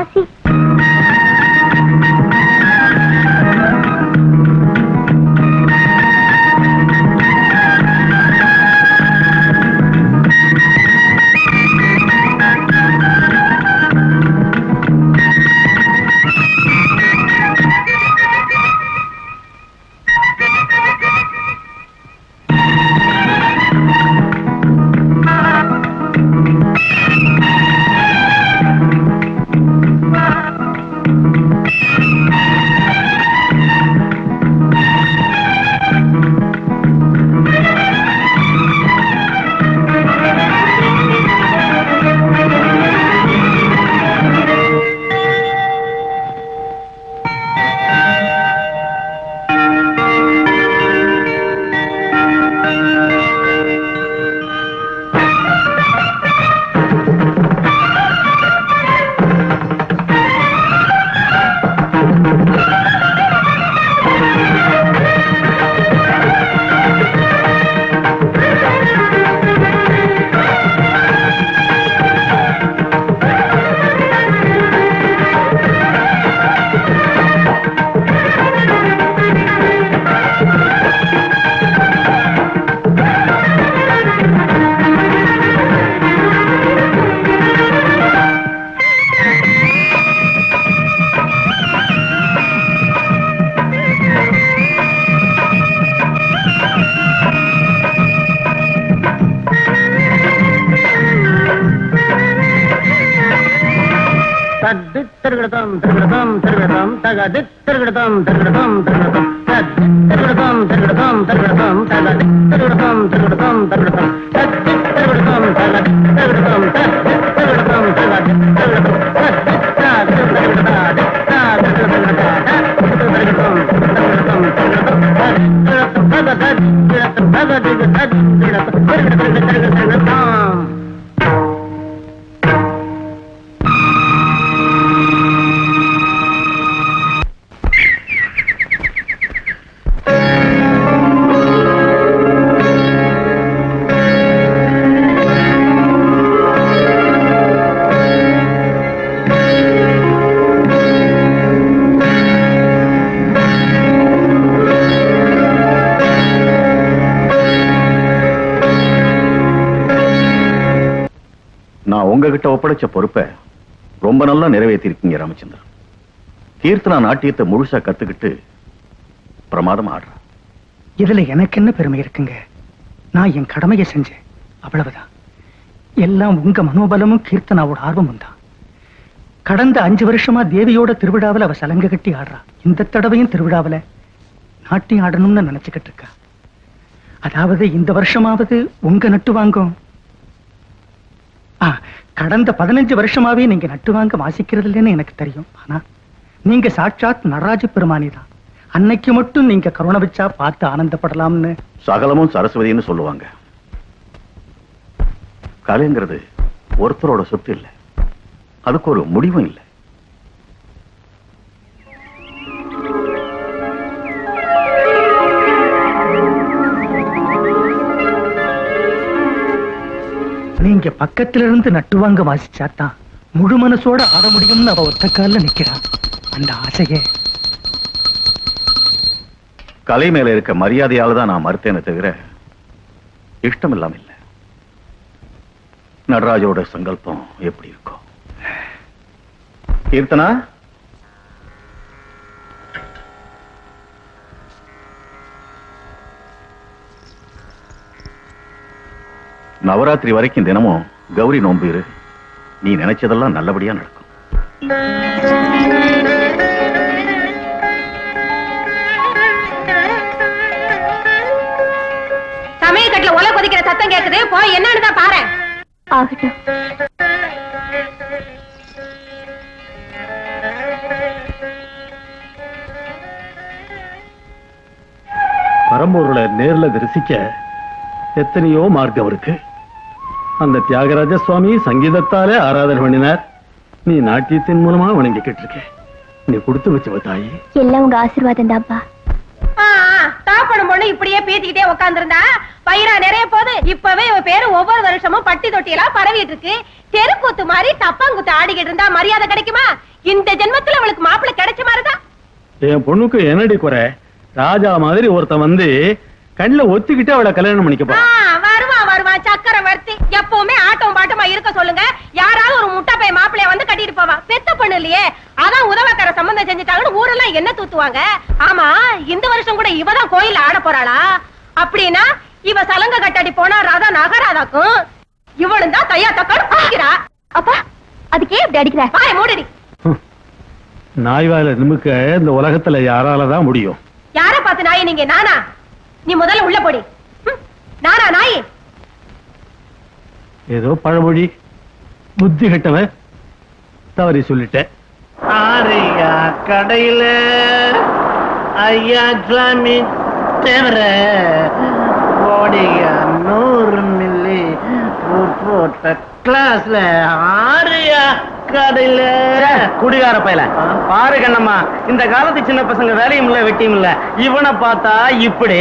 வாசி. உங்ககிட்ட ஒப்படைச்ச பொறுப்பை ரொம்ப நல்லா நிறைவேற்றிருக்கீங்க ராமச்சந்திரன். கீர்த்தனா நாட்டியத்தை முழுசா கத்துக்கிட்டு பிரமாதம் ஆடுற. இதுல எனக்கு என்ன பெருமை இருக்குங்க? நான் என் கடமையை செஞ்சேன், அவ்வளவுதான். எல்லாம் உங்க மனோபலமும் கீர்த்தனாவோட ஆர்வமும் தான். கடந்த 5 வருஷமா தேவியோட திருவிழாவில் அவ சலங்க கட்டி ஆடுறா. இந்த தடவையும் திருவிழாவில் நாட்டியம் ஆடணும்னு நினைச்சுக்கிட்டு இருக்கா. அதாவது இந்த வருஷமாவது உங்க நட்டு வாங்கும். கடந்த 15 வருஷமாவே நீங்க நட்டு வாங்க வாசிக்கிறது இல்லைன்னு எனக்கு தெரியும். ஆனா நீங்க சாட்சாத் நடராஜ பெருமானி தான். அன்னைக்கு மட்டும் நீங்க கருணை வச்சா பார்த்து ஆனந்தப்படலாம்னு. சகலமும் சரஸ்வதினு சொல்லுவாங்க. கலைங்கிறது ஒருத்தரோட சொத்து இல்லை, அதுக்கு ஒரு முடிவும் இல்லை. நீங்க பக்கத்துல இருந்து நட்டுவாங்க வாசிச்சாதான் முழு மனசோட ஆட முடியும்னு அவ ஒத்த காலில் நிக்கிறான். அந்த ஆசையே கலை மேல இருக்க மரியாதையால தான் நான் மறுத்தேனே தவிர இஷ்டம் இல்லாம இல்லை. நடராஜோட சங்கல்பம் எப்படி இருக்கும்? கீர்த்தனா, நவராத்திரி வரைக்கும் தினமும் கௌரி நோன்பு இரு. நீ நினைச்சதெல்லாம் நல்லபடியா நடக்கும். சமயக்கட்டுல ஒலை கொதிக்கிற சத்தம் கேக்குது, போய் என்னன்னு தான் பாரு. ஆகட்டும். பரம்பொருளை நேர்ல தரிசிக்க எத்தனையோ மார்க்கம் இருக்கு. அந்த தியாகராஜ சுவாமி சங்கீதத்தாலே ஆராதனை பண்ணினார். நீ நாட்டியத்தின் மூலமா வணங்கிக்கிட்டு இருக்க. நீ கொடுத்து வச்சவ தாயி. எல்லாம் உங்க ஆசீர்வாதம் தான்ப்பா. தாப்படும் பொண்ணு இப்படியே பேசிக்கிட்டே உட்கார்ந்துருந்தா பயிரா நிறைய போது. இப்பவே இவ பேரு ஒவ்வொரு வருஷமும் பட்டி தொட்டியெல்லாம் பரவிட்டு இருக்கு. தெருக்கூத்து மாதிரி தப்பாங்குத்து ஆடிக்கிட்டு இருந்தா மரியாதை கிடைக்குமா? இந்த ஜென்மத்துல அவளுக்கு மாப்பிள்ளை கிடைச்ச மாதிரிதான். என் பொண்ணுக்கு என்னடி குறை? ராஜா மாதிரி ஒருத்தன் வந்து கண்ணுல ஒத்திக்கிட்டு அவளை கல்யாணம் பண்ணிக்கப்பா. வருவான் சக்கரவர்த்தி. எப்பவுமே ஆட்டம் பாட்டமா இருக்க சொல்லுங்க. யாராவது ஒரு முட்டை பைய மாப்பிளைய வந்து கட்டிட்டு போவான். பெத்த பொண்ணு இல்லையே, அதான் உதவக்கார சம்பந்தம் செஞ்சுட்டாங்கன்னு ஊரெல்லாம் என்ன தூத்துவாங்க. ஆமா, இந்த வருஷம் கூட இவதான் கோயில்ல ஆட போறாளா? அப்படின்னா இவ சலங்க கட்டாடி போனா ராதா நகராதாக்கும். இவளும் தான் தையா தக்காடு குடிக்கிறா. அப்பா அதுக்கே இப்படி அடிக்கிற? வாய மூடுடி. நாய்வாயில நிமிக்க இந்த உலகத்துல யாராலதான் முடியும்? யார பார்த்து நாய் நீங்க? நானா? நீ முதல்ல உள்ள போடி. நானா நாய்? ஏதோ பழமொழி, புத்தி கட்டவன் தவறி சொல்லிட்டேன். ஆரியா கடையில ஐயா சாமி தேவர ஓடியா 100 மில்லி போட்ட கிளாஸ்ல ஆரியா கடையில. குடிகார பையல பாரு கண்ணம்மா, இந்த காலத்து சின்ன பசங்க வேலையும் இல்ல வெட்டியும் இல்ல. இவனை பார்த்தா இப்படி,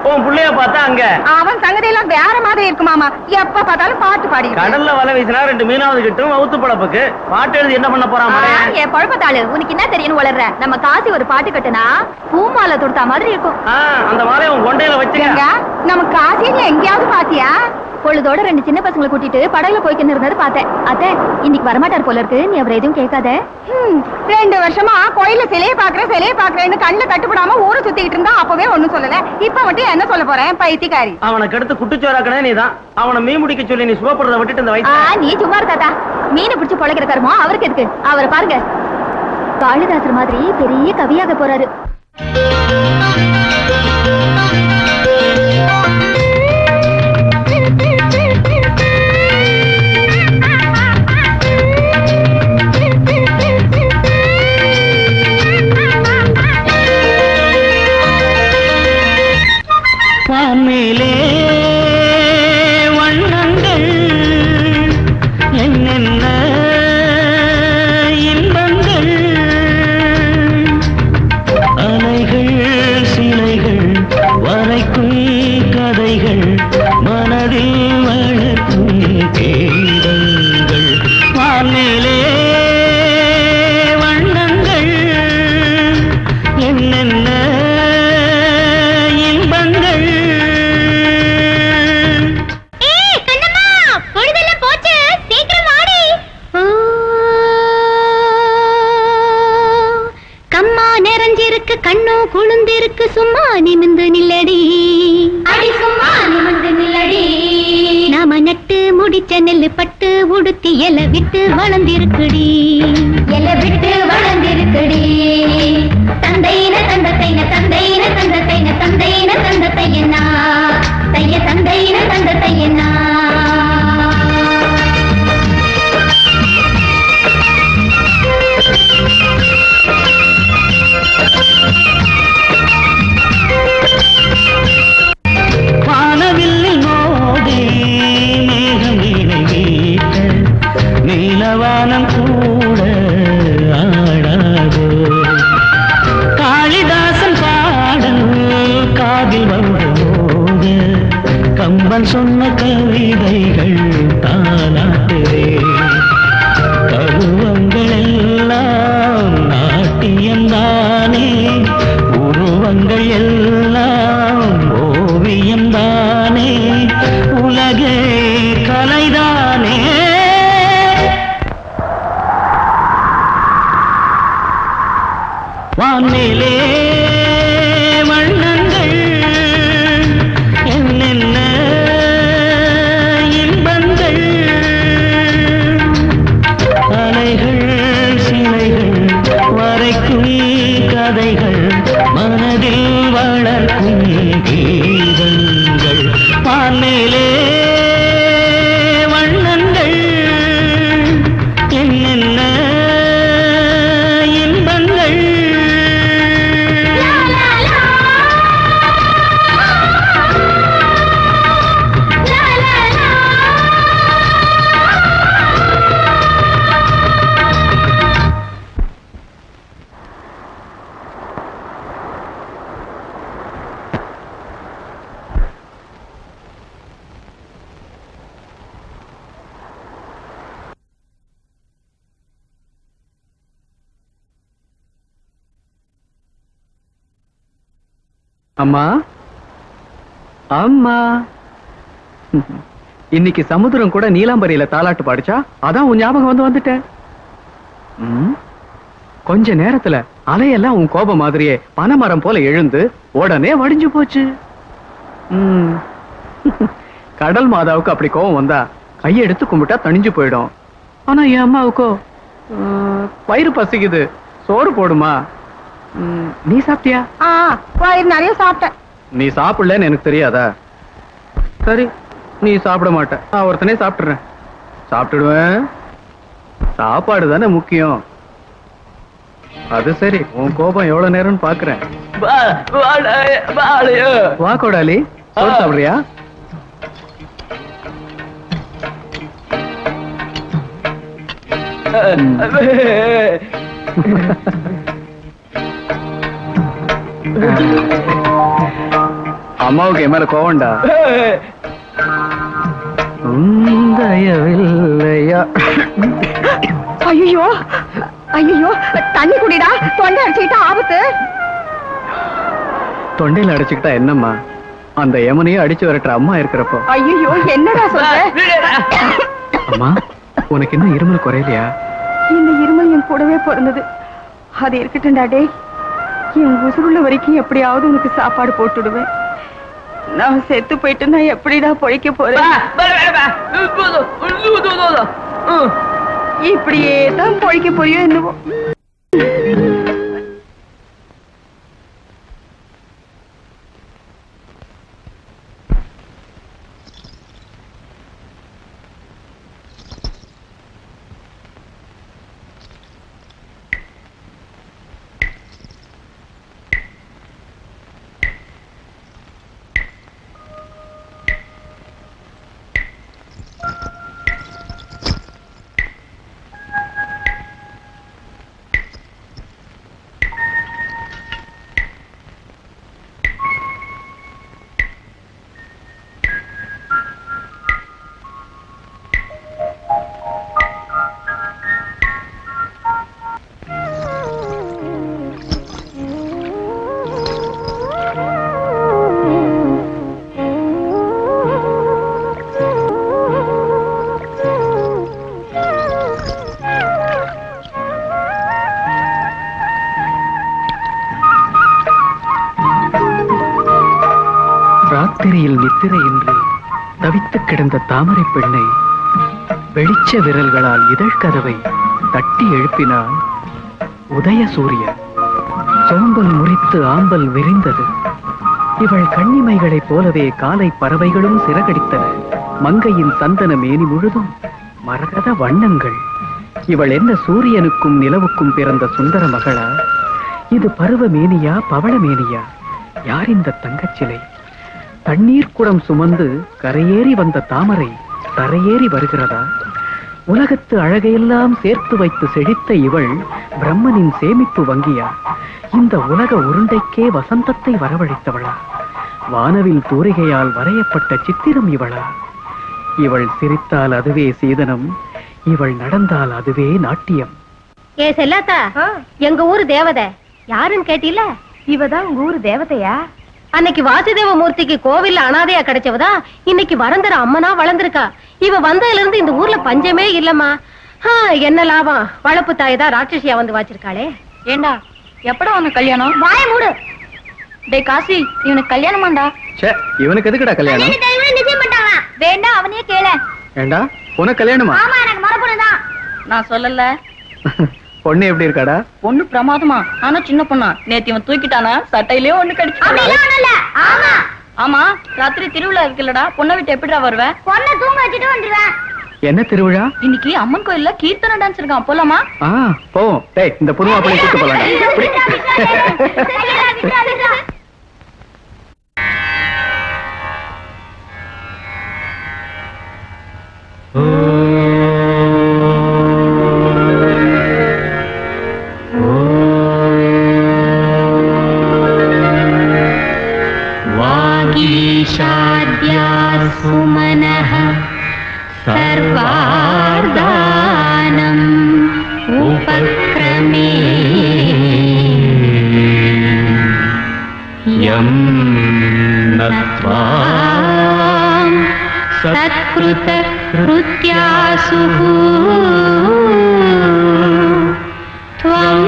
உன் புள்ளைய பார்த்தா அங்க. அவன் சங்கதி எல்லாம் வேற மாதிரி இருக்குமாமா. எப்ப பார்த்தாலும் பாட்டு பாடி. கடல்ல வலை வீசினா 2 மீனாவது கிட்டும் வவுத்து பழப்புக்கு. பாட்டு எழுதி என்ன பண்ண போறான்? என் பழப்பத்தாளு உனக்கு என்ன தெரியும் வளர்ற? நம்ம காசி ஒரு பாட்டு கட்டுனா பூமாலை தொடுத்தா மாதிரி இருக்கும். அந்த மாலையை உன் கொண்டையில வச்சுங்க. நம்ம காசியில எங்கேயாவது பாத்தியா? பொழுதோட 2 சின்ன பசங்களை கூட்டிட்டு படகுல போய்க்கின்னு இருந்தது பார்த்தேன். அத்தை இன்னைக்கு வரமாட்டார் போல இருக்கு. நீ அவரை எதுவும் கேட்காத. 2 வருஷமா கோயில சிலையை பாக்குறேன்னு கண்ணுல கட்டுப்படாம ஊரை சுத்திக்கிட்டு இருந்தா அப்பவே ஒண்ணும் சொல்லல. இப்ப மட்டும் என்ன சொல்ல போறேன்? பைத்தியக்காரி. அவனை கெடுத்து குட்டுச்சோராக்கனே நீதான். அவனை மீன் முடிக்க சொல்லி நீ சுகப்படுறத விட்டுட்டு இந்த வயசு. நீ சும்மா தாத்தா. மீனை பிடிச்சு பொழைக்கிற கருமோ அவருக்கு எதுக்கு? அவரை பாருங்க, காளிதாசர் மாதிரி பெரிய கவியாக போறாரு. வான்மேலே வண்ணங்கள் என்னென்ன இன்பங்கள், அலைகள் சிலைகள் வரைக்கும் கதைகள் மனதில் வளர்க்கும் கீதங்கள். வான்மேலே வண்ணங்கள் என்னென்ன கண்ணோ குழுந்திருக்கு. சும்மா நிமிந்து நில்லடி, அடி சும்மா நிமிந்து நில்லடி. நாம நட்டு முடிச்ச நெல்லு பட்டு உடுத்தி எல விட்டு வளர்ந்திருக்குடி, எல விட்டு வளர்ந்திருக்குடி. தந்தையின தந்தத்தைன தந்தையின தந்தத்தைன தந்தையின தந்தத்தையனா தைய தந்தையின தந்தத்தையனா. வானவில்லில் மோதி மேகம் வீணை வீட்ட நீலவானம் கூட ஆடாதோ. காளிதாசன் பாடல் காதில் வரும்போது கம்பன் சொன்ன கவிதைகள் தானாட்டுதே. பருவங்கள் எல்லாம் நாட்டியம்தானே, உருவங்கள் எல்லாம் ஓவியம்தானே, உலகே கலைதானே. வான்மேலே வண்ணங்கள் என்னென்ன இன்பங்கள், அலைகள் சிலைகள் வரைக்கும் கதைகள் மனதில் வளர்க்கும் கீதங்கள். வான்மேலே வண்ணங்கள் என்னென்ன இன்பங்கள். அம்மா அம்மா, இன்னைக்கு சமுத்திரம் கூட நீலாம்பரியில தாலாட்டு பாடிச்சா, அதான் உன் ஞாபகம் வந்துட்டேன். கொஞ்ச நேரத்துல அலையெல்லாம் உன் கோபம் மாதிரியே பனைமரம் போல எழுந்து உடனே வடிஞ்சு போச்சு. கடல் மாதாவுக்கு அப்படி கோபம் வந்தா கையெடுத்து கும்பிட்டா தணிஞ்சு போயிடும். ஆனா என் அம்மாவுக்கோ வயிறு பசிக்குது, சோறு போடுமா. நீ சாப்பிட்டியா? வயிறு நிறைய சாப்பிட்டேன். நீ சாப்பிடலன்னு எனக்கு தெரியாதா? சரி, நீ சாப்பிட மாட்ட, நான் ஒருத்தனே சாப்பிட்டுறேன். சாப்பிட்டுடுவேன், சாப்பாடு தானே முக்கியம். அது சரி, உன் கோபம் எவ்வளவு நேரம்னு பாக்குறேன். வா கோடாலி, சோறு சாப்பிடுறியா? அம்மாவுக்கு என் மேல கோவம்டா. ஐயோ ஐயோ, தண்ணி குடிடா, தொண்டை அடிச்சுக்கிட்டா ஆபத்து. தொண்டையில அடிச்சுக்கிட்டா என்னம்மா, அந்த யமனையும் அடிச்சு வரட்டுற அம்மா இருக்கிறப்போ. ஐயோ, என்னடா சொல்ற? அம்மா, உனக்கு இன்னும் இருமல் குறையலையா? இந்த இருமல் என் கூடவே பிறந்தது. அது இருக்கட்டும்டா டேய், என் உசுருள்ள வரைக்கும் எப்படியாவது உனக்கு சாப்பாடு போட்டுடுவேன். நான் செத்து போயிட்டு நான் எப்படிடா பொழைக்க போறேன்? இப்படியே தான் பொழைக்க போறியோ என்னவோ. ராத்திரியில் நித்திரையின்றி தவித்து கிடந்த தாமரை பெண்ணை வெளிச்ச விரல்களால் இதழ் கதவை தட்டி எழுப்பினான் உதய சூரியன். சோம்பல் முறித்து ஆம்பல் விரிந்தது. இவள் கண்ணிமைகளைப் போலவே காலை பறவைகளும் சிறகடித்தன. மங்கையின் சந்தன மேனி முழுதும் மரகத வண்ணங்கள். இவள் என்ன சூரியனுக்கும் நிலவுக்கும் பிறந்த சுந்தர மகளா? இது பருவ மேனியா பவள மேனியா? யார் இந்த தங்கச்சிலை? தண்ணீர் குடம் சுமந்து கரையேறி வந்த தாமரை தரையேறி வருகிறதா? உலகத்து அழகையெல்லாம் சேர்த்து வைத்து செழித்த இவள் பிரம்மனின் சேமிப்பு வங்கியா? இந்த உலக உருண்டைக்கே வசந்தத்தை வரவழைத்தவளா? வானவில் தூரிகையால் வரையப்பட்ட சித்திரம் இவளா? இவள் சிரித்தால் அதுவே சீதனம், இவள் நடந்தால் அதுவே நாட்டியம். ஏ செல்லாத்தா, எங்க ஊரு தேவதை யாருன்னு கேட்டீல? இவதான் உங்க ஊரு தேவதையா? அன்னைக்கு வாசுதேவ மூர்த்திக்கு கோவில்ல அனாதையா கிடைச்சவதா இன்னைக்கு வரந்தர அம்மனா வளர்ந்திருக்கா. இவ வந்ததுல இருந்து இந்த ஊர்ல பஞ்சமே இல்லம்மா. என்ன லாபம், வளப்பு தாய் தான் ராட்சசியா வந்து வாச்சிருக்காளே. ஏண்டா, எப்படா உனக்கு கல்யாணம்? வாய மூடு. டே காசி, இவனுக்கு கல்யாணமாண்டா? இவனுக்கு எதுக்குடா கல்யாணம்? வேண்டாம், அவனையே கேள. ஏண்டா, உனக்கு கல்யாணமா? ஆமா, எனக்கு மரபுதான். நான் சொல்லல. பொண்ணு எப்படி இருக்காடா? பொண்ணு பிரமாதமா, ஆனா சின்ன பொண்ணா. நேத்து இவன் தூக்கிட்டானா, சட்டையிலே ஒண்ணு கடிச்சு. ஆமா, ராத்திரி திருவிழா இருக்குல்லடா, பொண்ணை விட்டு எப்படிடா வருவேன்? பொண்ணை தூங்க வச்சுட்டு வந்துருவேன். என்ன திருவிழா? இன்னைக்கு அம்மன் கோயில்ல கீர்த்தனை டான்ஸ் இருக்கான், போலாமா? போவோம். டேய், இந்த புது மாப்பிள்ளை கூட்டு போலாம். सुमनः सर्वार्धानम् उपक्रमे यम् सत्कृत कृत्यासुः त्वं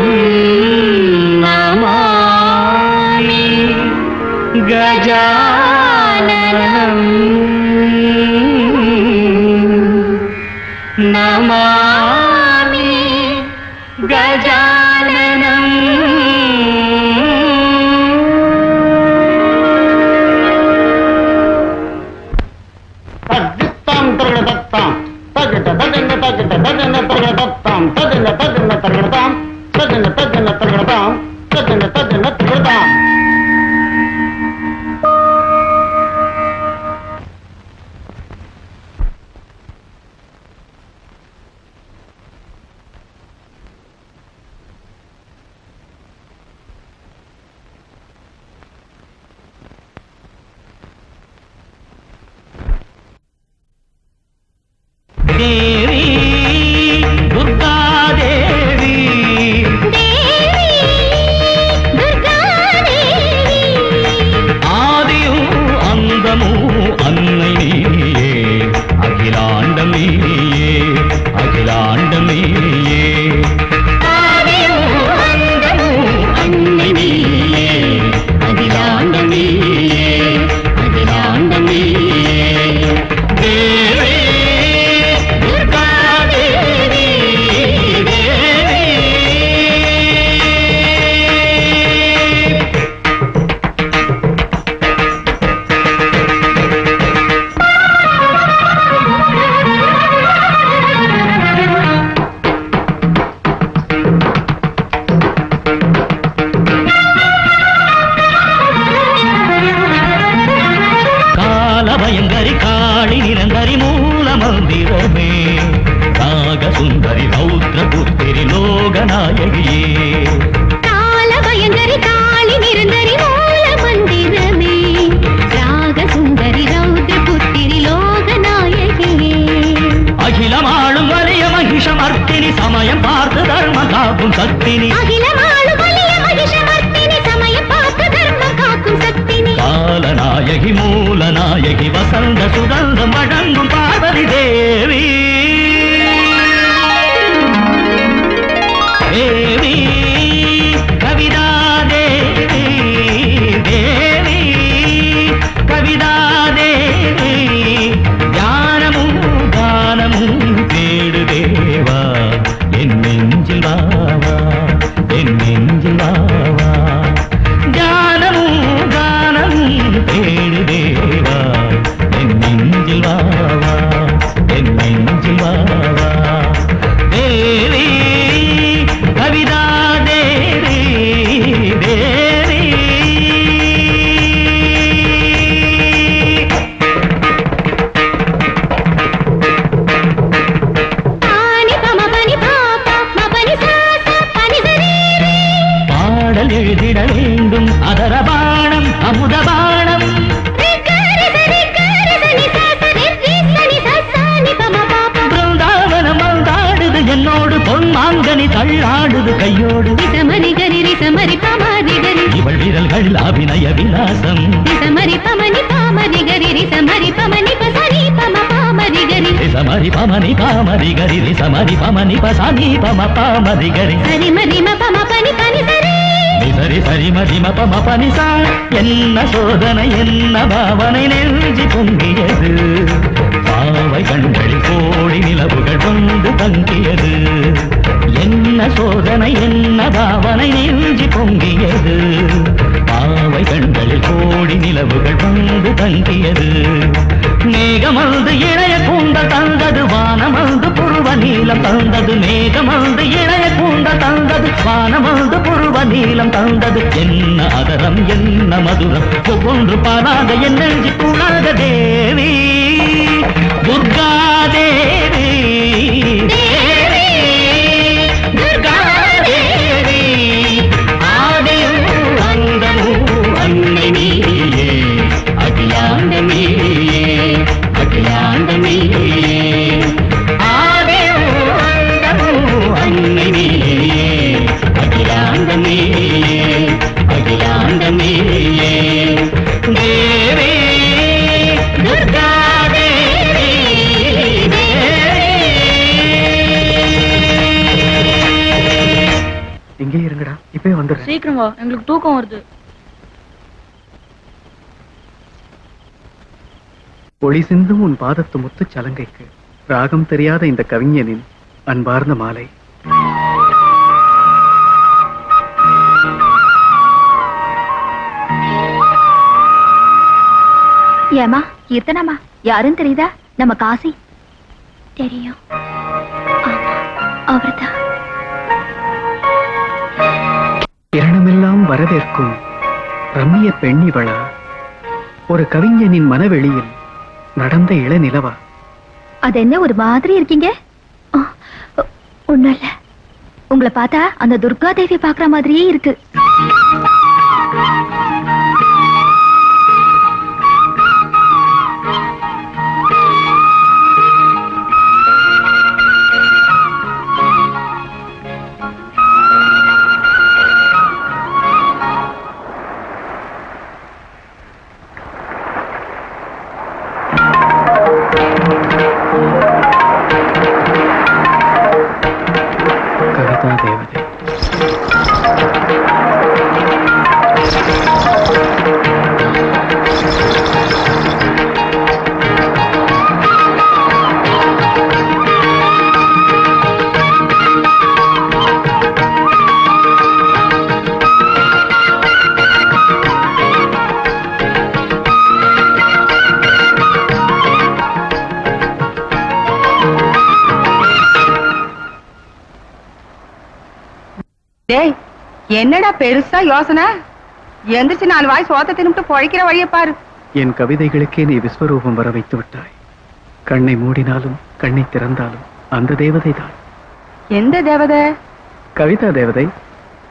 नमामि गजाननम् नमामि गजाननम् देवी दुर्गा देवी दुर्गा देवी आदियु अंदमु अन्नै नीये अखिलांडं नीये अखिलांडं नीये आदियु अंदमु अन्नै नीये अखिलांडं नीये अखिलांडं नीये देवी भयंकरी काली निरंतरी मूल मंदिरमे राग सुंदरी रौद्र पुत्री लोकनायकिये काल भयंकरी काली निरंतरी मूल मंदिरमे राग सुंदरी रौद्र पुत्री लोकनायकिये अखिलमाळुम वलिय महिषमर्दिनि समयं पार्த்து धर्म काக்கும் சக்தினி अखिलमाळुम वलिय महिषमर्दिनि समयं पार्த்து धर्म काக்கும் சக்தினி कालनायकि मूलनायकि वसंत सुगंध मडंगुम पार्वती देवी देवी कविता देवी देवी कविता देवी ज्ञानमु गानमु तेडु देवा एन नेंजिल वावा एन नेंजिल वावा ज्ञानमु गानमु तेडु देवा एन नेंजिल वावा एन नेंजिल वावा देवी कविता देवी देवी पानी पम पनी पापा म पनी सासा पनी सरीरे பாடல் எழுதிட வேண்டும் அதர பாணம் அமுத பாணம் பிருந்தாவனம் வந்தாடுது என்னோடு பொன்மாங்கனி தள்ளாடுது கையோடு ரிசமரி கரி ரிசமரி பமரி கரி இவள் விரல்கள் அபிநய விலாசம் ரிசமரி பமனி பாமரி கரி ரிசமரி பமனி பசனி பம பாமரி கரி ரிசமரி பமனி பாமரி கரி ரிசமரி பமனி பசனி பம பாமரி கரி சரி மரி ம பம பனி பனி சரி சரி சரி மதிம பம பனிசா என்ன சோதனை என்ன பாவனை நெஞ்சி பொங்கியது பாவை கண்களில் கோடி நிலவுகள் வந்து தங்கியது என்ன சோதனை என்ன பாவனை நெஞ்சி பொங்கியது பாவை கண்களில் கோடி நிலவுகள் வந்து தங்கியது மேகமல்து இளைய கூந்தல் தந்தது வானமல்து புருவ நீளம் தந்தது மேகமல்து இளைய கூந்தல் தந்தது வானமல்து புருவ நீளம் தந்தது என்ன அதரம் என்ன மதுரம் ஒவ்வொன்று பாராத என் நெஞ்சு கூடாத தேவி துர்கா தேவி தேவி துர்கா தேவி ஆதியும் அந்தமும் அன்னை நீயே அகிலாண்ட நீயே அகிலாண்ட நீயே ஆதியும் அந்தமும் அன்னை நீயே அகிலாண்ட நீயே அகிலாண்ட நீயே தேவி துர்கா தேவி இப்படியே இருங்கடா, இப்பவே வந்துடுறேன். சீக்கிரம் வா, எங்களுக்கு தூக்கம் வருது. ஒளி சிந்தும் உன் பாதத்து முத்து சலங்கைக்கு ராகம் தெரியாத இந்த கவிஞனின் அன்பார்ந்த மாலை. ஏமா கீர்த்தனாமா யாருன்னு தெரியுதா? நம்ம காசி. தெரியும், அவர்தான். கிரணமெல்லாம் வரவேற்கும் ரம்மிய பெண்ணிவளா, ஒரு கவிஞனின் மனவெளியில் நடந்த இளநிலவா. அது என்ன ஒரு மாதிரி இருக்கீங்க? ஒண்ணும் இல்ல, உங்களை பார்த்தா அந்த துர்கா தேவி பாக்குற மாதிரியே இருக்கு. கவிதா தேவதை. டேய், என்னடா பெருசா யோசனை? எந்திரிச்சு 4 வாய் சோத்த தின்னுட்டு பொழைக்கிற வழிய பாரு. என் கவிதைகளுக்கே நீ விஸ்வரூபம் வர வைத்து விட்டாய். கண்ணை மூடினாலும் கண்ணை திறந்தாலும் அந்த தேவதை தான். எந்த தேவதை? கவிதா தேவதை.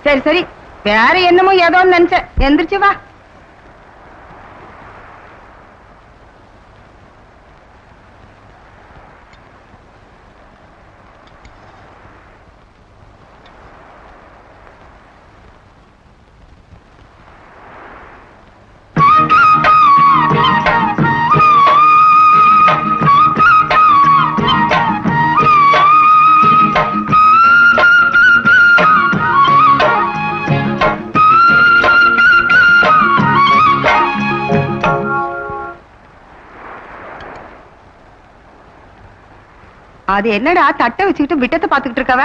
சரி சரி, வேற என்னமோ ஏதோ நினைச்ச. எந்திரிச்சு வா. அது என்னடா தட்டை வச்சுக்கிட்டு விட்டத்தை பாத்துக்கிட்டு இருக்கவ?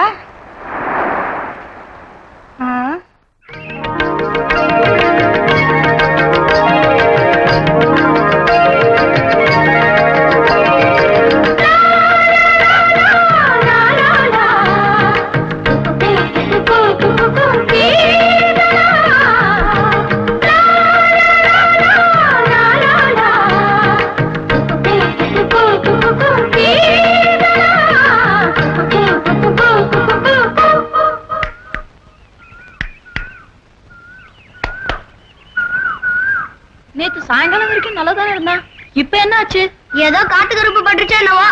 நேத்து சாயங்காலம் வரைக்கும் நல்லதானே இருந்தா, இப்ப என்ன ஆச்சு? ஏதோ காட்டு கருப்பு பட்டுச்சா என்னவோ.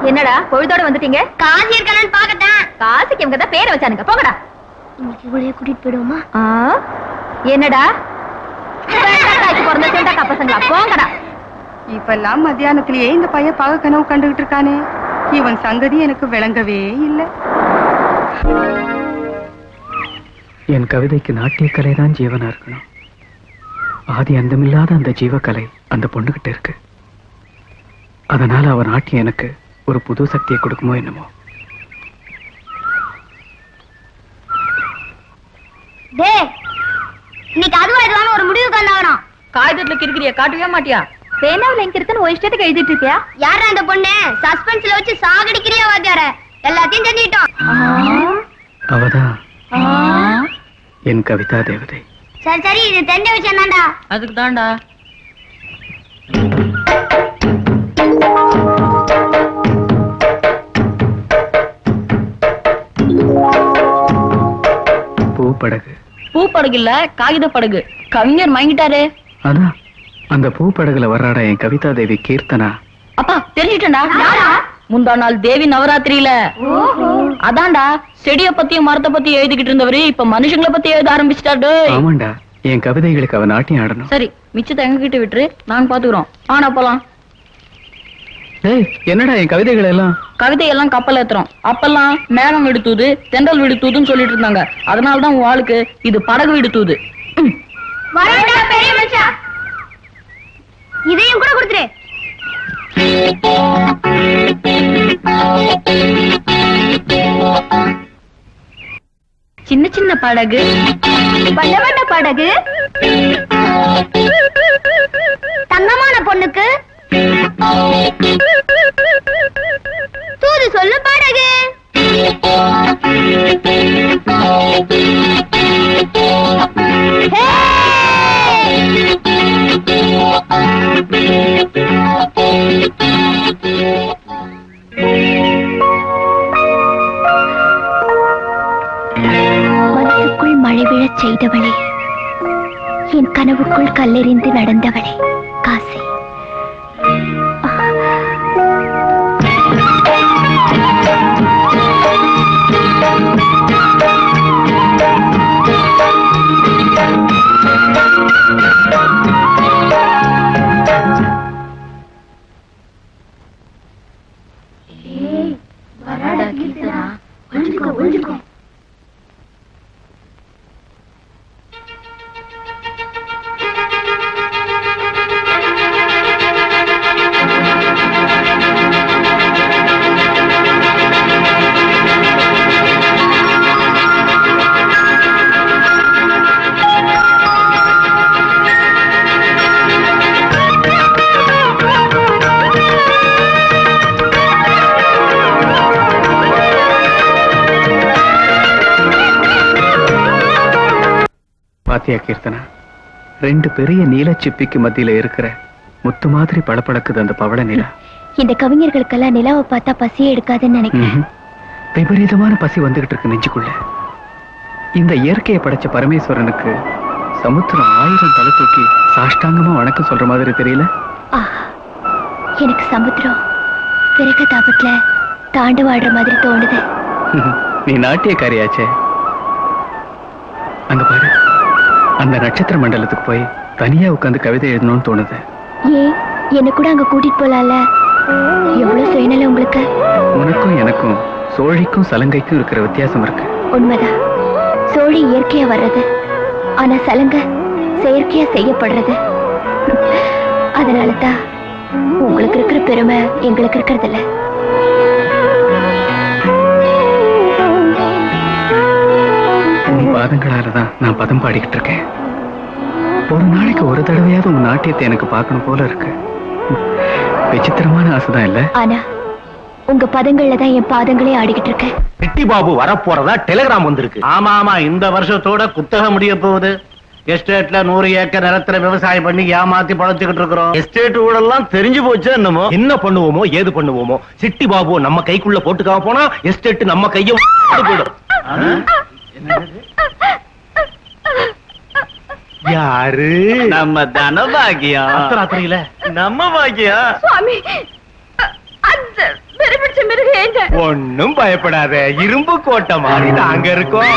என்னடா பொழுதோட வந்துட்டீங்க? காசி இருக்கலன்னு பாக்கட்டேன். காசிக்கு இவங்க தான் பேரை வச்சானுங்க. போங்கடா. இன்னைக்கு இவளையே கூட்டிட்டு போயிடுவோமா? என்னடா பிறந்த சேண்டா பசங்களா? போங்கடா. இப்பெல்லாம் மத்தியானத்திலேயே இந்த பையன் பக கனவு கண்டுகிட்டு இருக்கானே. இவன் சங்கதி எனக்கு விளங்கவே இல்லை. என் கவிதைக்கு நாட்டிய கலை தான் ஜீவனா இருக்கணும். ஆதி அந்தமில்லாத அந்த ஜீவக்கலை அந்த பொண்ணுகிட்ட இருக்கு. அதனால அவன் நாட்டியம் எனக்கு ஒரு புது சக்தியை கொடுக்குமோ என்னமோ. இன்னைக்கு அதுவா இதுவான ஒரு முடிவு கண்டாகணும். காகிதத்துல கிறுக்கிறியா, காட்டவே மாட்டியா? பேனாவில் எங்க இருக்குன்னு ஒரு இஷ்டத்துக்கு எழுதிட்டு இருக்கியா? யாரா அந்த பொண்ணு? சஸ்பென்ஸ்ல வச்சு சாகடிக்கிறியா வாத்தியார? எல்லாத்தையும் தெரிஞ்சிட்டோம். அவதான் என் கவிதா தேவதை. சரி சரி, இது தெரிஞ்ச விஷயம் தான்டா. அதுக்கு தான்டா. பூப்படகு. பூப்படகு இல்ல, காகித படகு. கவிஞர் மயங்கிட்டாரு. அதான் அந்த பூப்படகுல வர்றாடா என் கவிதா தேவி கீர்த்தனா. அப்பா தெரிஞ்சுட்டா. முந்தா நாள் தேவி நவராத்திரியில. அதான்டா, செடிய பத்தியும் மரத்தை பத்தியும் எழுதிக்கிட்டு இருந்தவரு இப்ப மனுஷங்களை பத்தி எழுத ஆரம்பிச்சிட்டாரு. ஆமாண்டா, என் கவிதைகளுக்கு அவன் நாட்டியம் ஆடணும். சரி, மிச்சத்தை எங்க கிட்ட விட்டுரு, நாங்க பாத்துக்கிறோம். ஆனா போலாம். என்னடா என் கவிதைகள் எல்லாம்? கவிதையெல்லாம் கப்பல் ஏத்துறோம். அப்பெல்லாம் மேகம் விடுத்தூது, தென்றல் விடுத்தூதுன்னு சொல்லிட்டு இருந்தாங்க. அதனாலதான் உன் ஆளுக்கு இது படகு விடுத்தூது. இதையும் கூட கொடுத்துரு. சின்ன சின்ன படகு, வண்ண வண்ண படகு, தங்கமான பொண்ணுக்கு தூது சொல்லு படகு. மனசுக்குள் மழை விழச் செய்தவளே, என் கனவுக்குள் கல்லெறிந்து நடந்தவளே காசி. பாத்தியா கீர்த்தனா, 2 பெரிய நீலச்சிப்பிக்கு மத்தியில இருக்கிற முத்து மாதிரி பளபளக்குது அந்த பவள நிலா. இந்த கவிஞர்களுக்கெல்லாம் நிலாவை பார்த்தா பசியே எடுக்காதுன்னு நினைக்கிறேன். விபரீதமான பசி வந்துகிட்டு இருக்கு நெஞ்சுக்குள்ள. இந்த இயற்கையை படைச்ச பரமேஸ்வரனுக்கு சமுத்திரம் 1000 தலை தூக்கி சாஷ்டாங்கமா வணக்கம் சொல்ற மாதிரி தெரியல. எனக்கு சமுத்திரம் பிறகு தாபத்துல தாண்டவாடுற மாதிரி தோணுது. நீ நாட்டியக்காரியாச்சே. அங்க பாரு, அந்த நட்சத்திர மண்டலத்துக்கு போய் தனியா உட்கார்ந்து கவிதை எழுதணும்னு தோணுது. ஏன் என்ன கூட அங்க கூட்டிட்டு போலாம்ல? எவ்வளவு சுயநலம் உங்களுக்கு. உனக்கும் எனக்கும் சோழிக்கும் சலங்கைக்கும் இருக்கிற வித்தியாசம் இருக்கு. உண்மைதான். சோழி இயற்கையா வர்றது, ஆனா சலங்கை செயற்கையா செய்யப்படுறது. அதனாலதான் உங்களுக்கு இருக்கிற பெருமை எங்களுக்கு இருக்கிறது இல்ல. உன் பாதங்களாலதான் நான் பதம் பாடிக்கிட்டு இருக்கேன். ஒரு நாளைக்கு ஒரு தடவையாவது உன் நாட்டியத்தை எனக்கு பார்க்கணும் போல இருக்கு. விசித்திரமான ஆசைதான் இல்ல? ஆனா உங்க பதங்கள்ல தான் என் பாதங்களே ஆடிக்கிட்டு இருக்கேன். சிட்டி பாபு வரப்போறதா டெலிகிராம் வந்திருக்கு. ஆமா ஆமா, இந்த வருஷத்தோட குத்தகை முடிய போகுது. எஸ்டேட்ல 100 ஏக்கர் நிலத்துல விவசாயம் பண்ணி ஏமாத்தி பழச்சுக்கிட்டு இருக்கிறோம். எஸ்டேட் ஊழல்லாம் தெரிஞ்சு போச்சு. என்னமோ என்ன பண்ணுவோமோ ஏது பண்ணுவோமோ, சிட்டி பாபு நம்ம கைக்குள்ள போட்டுக்காம போனா எஸ்டேட் நம்ம கையும் போயிடும். யாரு? நம்ம தனபாகியா. ராத்திரியில நம்ம பாகியா. சுவாமி, அந்த பெருமிச்ச மிருகேங்க. ஒண்ணும் பயப்படாத, இரும்பு கோட்டை மாதிரி நாங்க இருக்கோம்.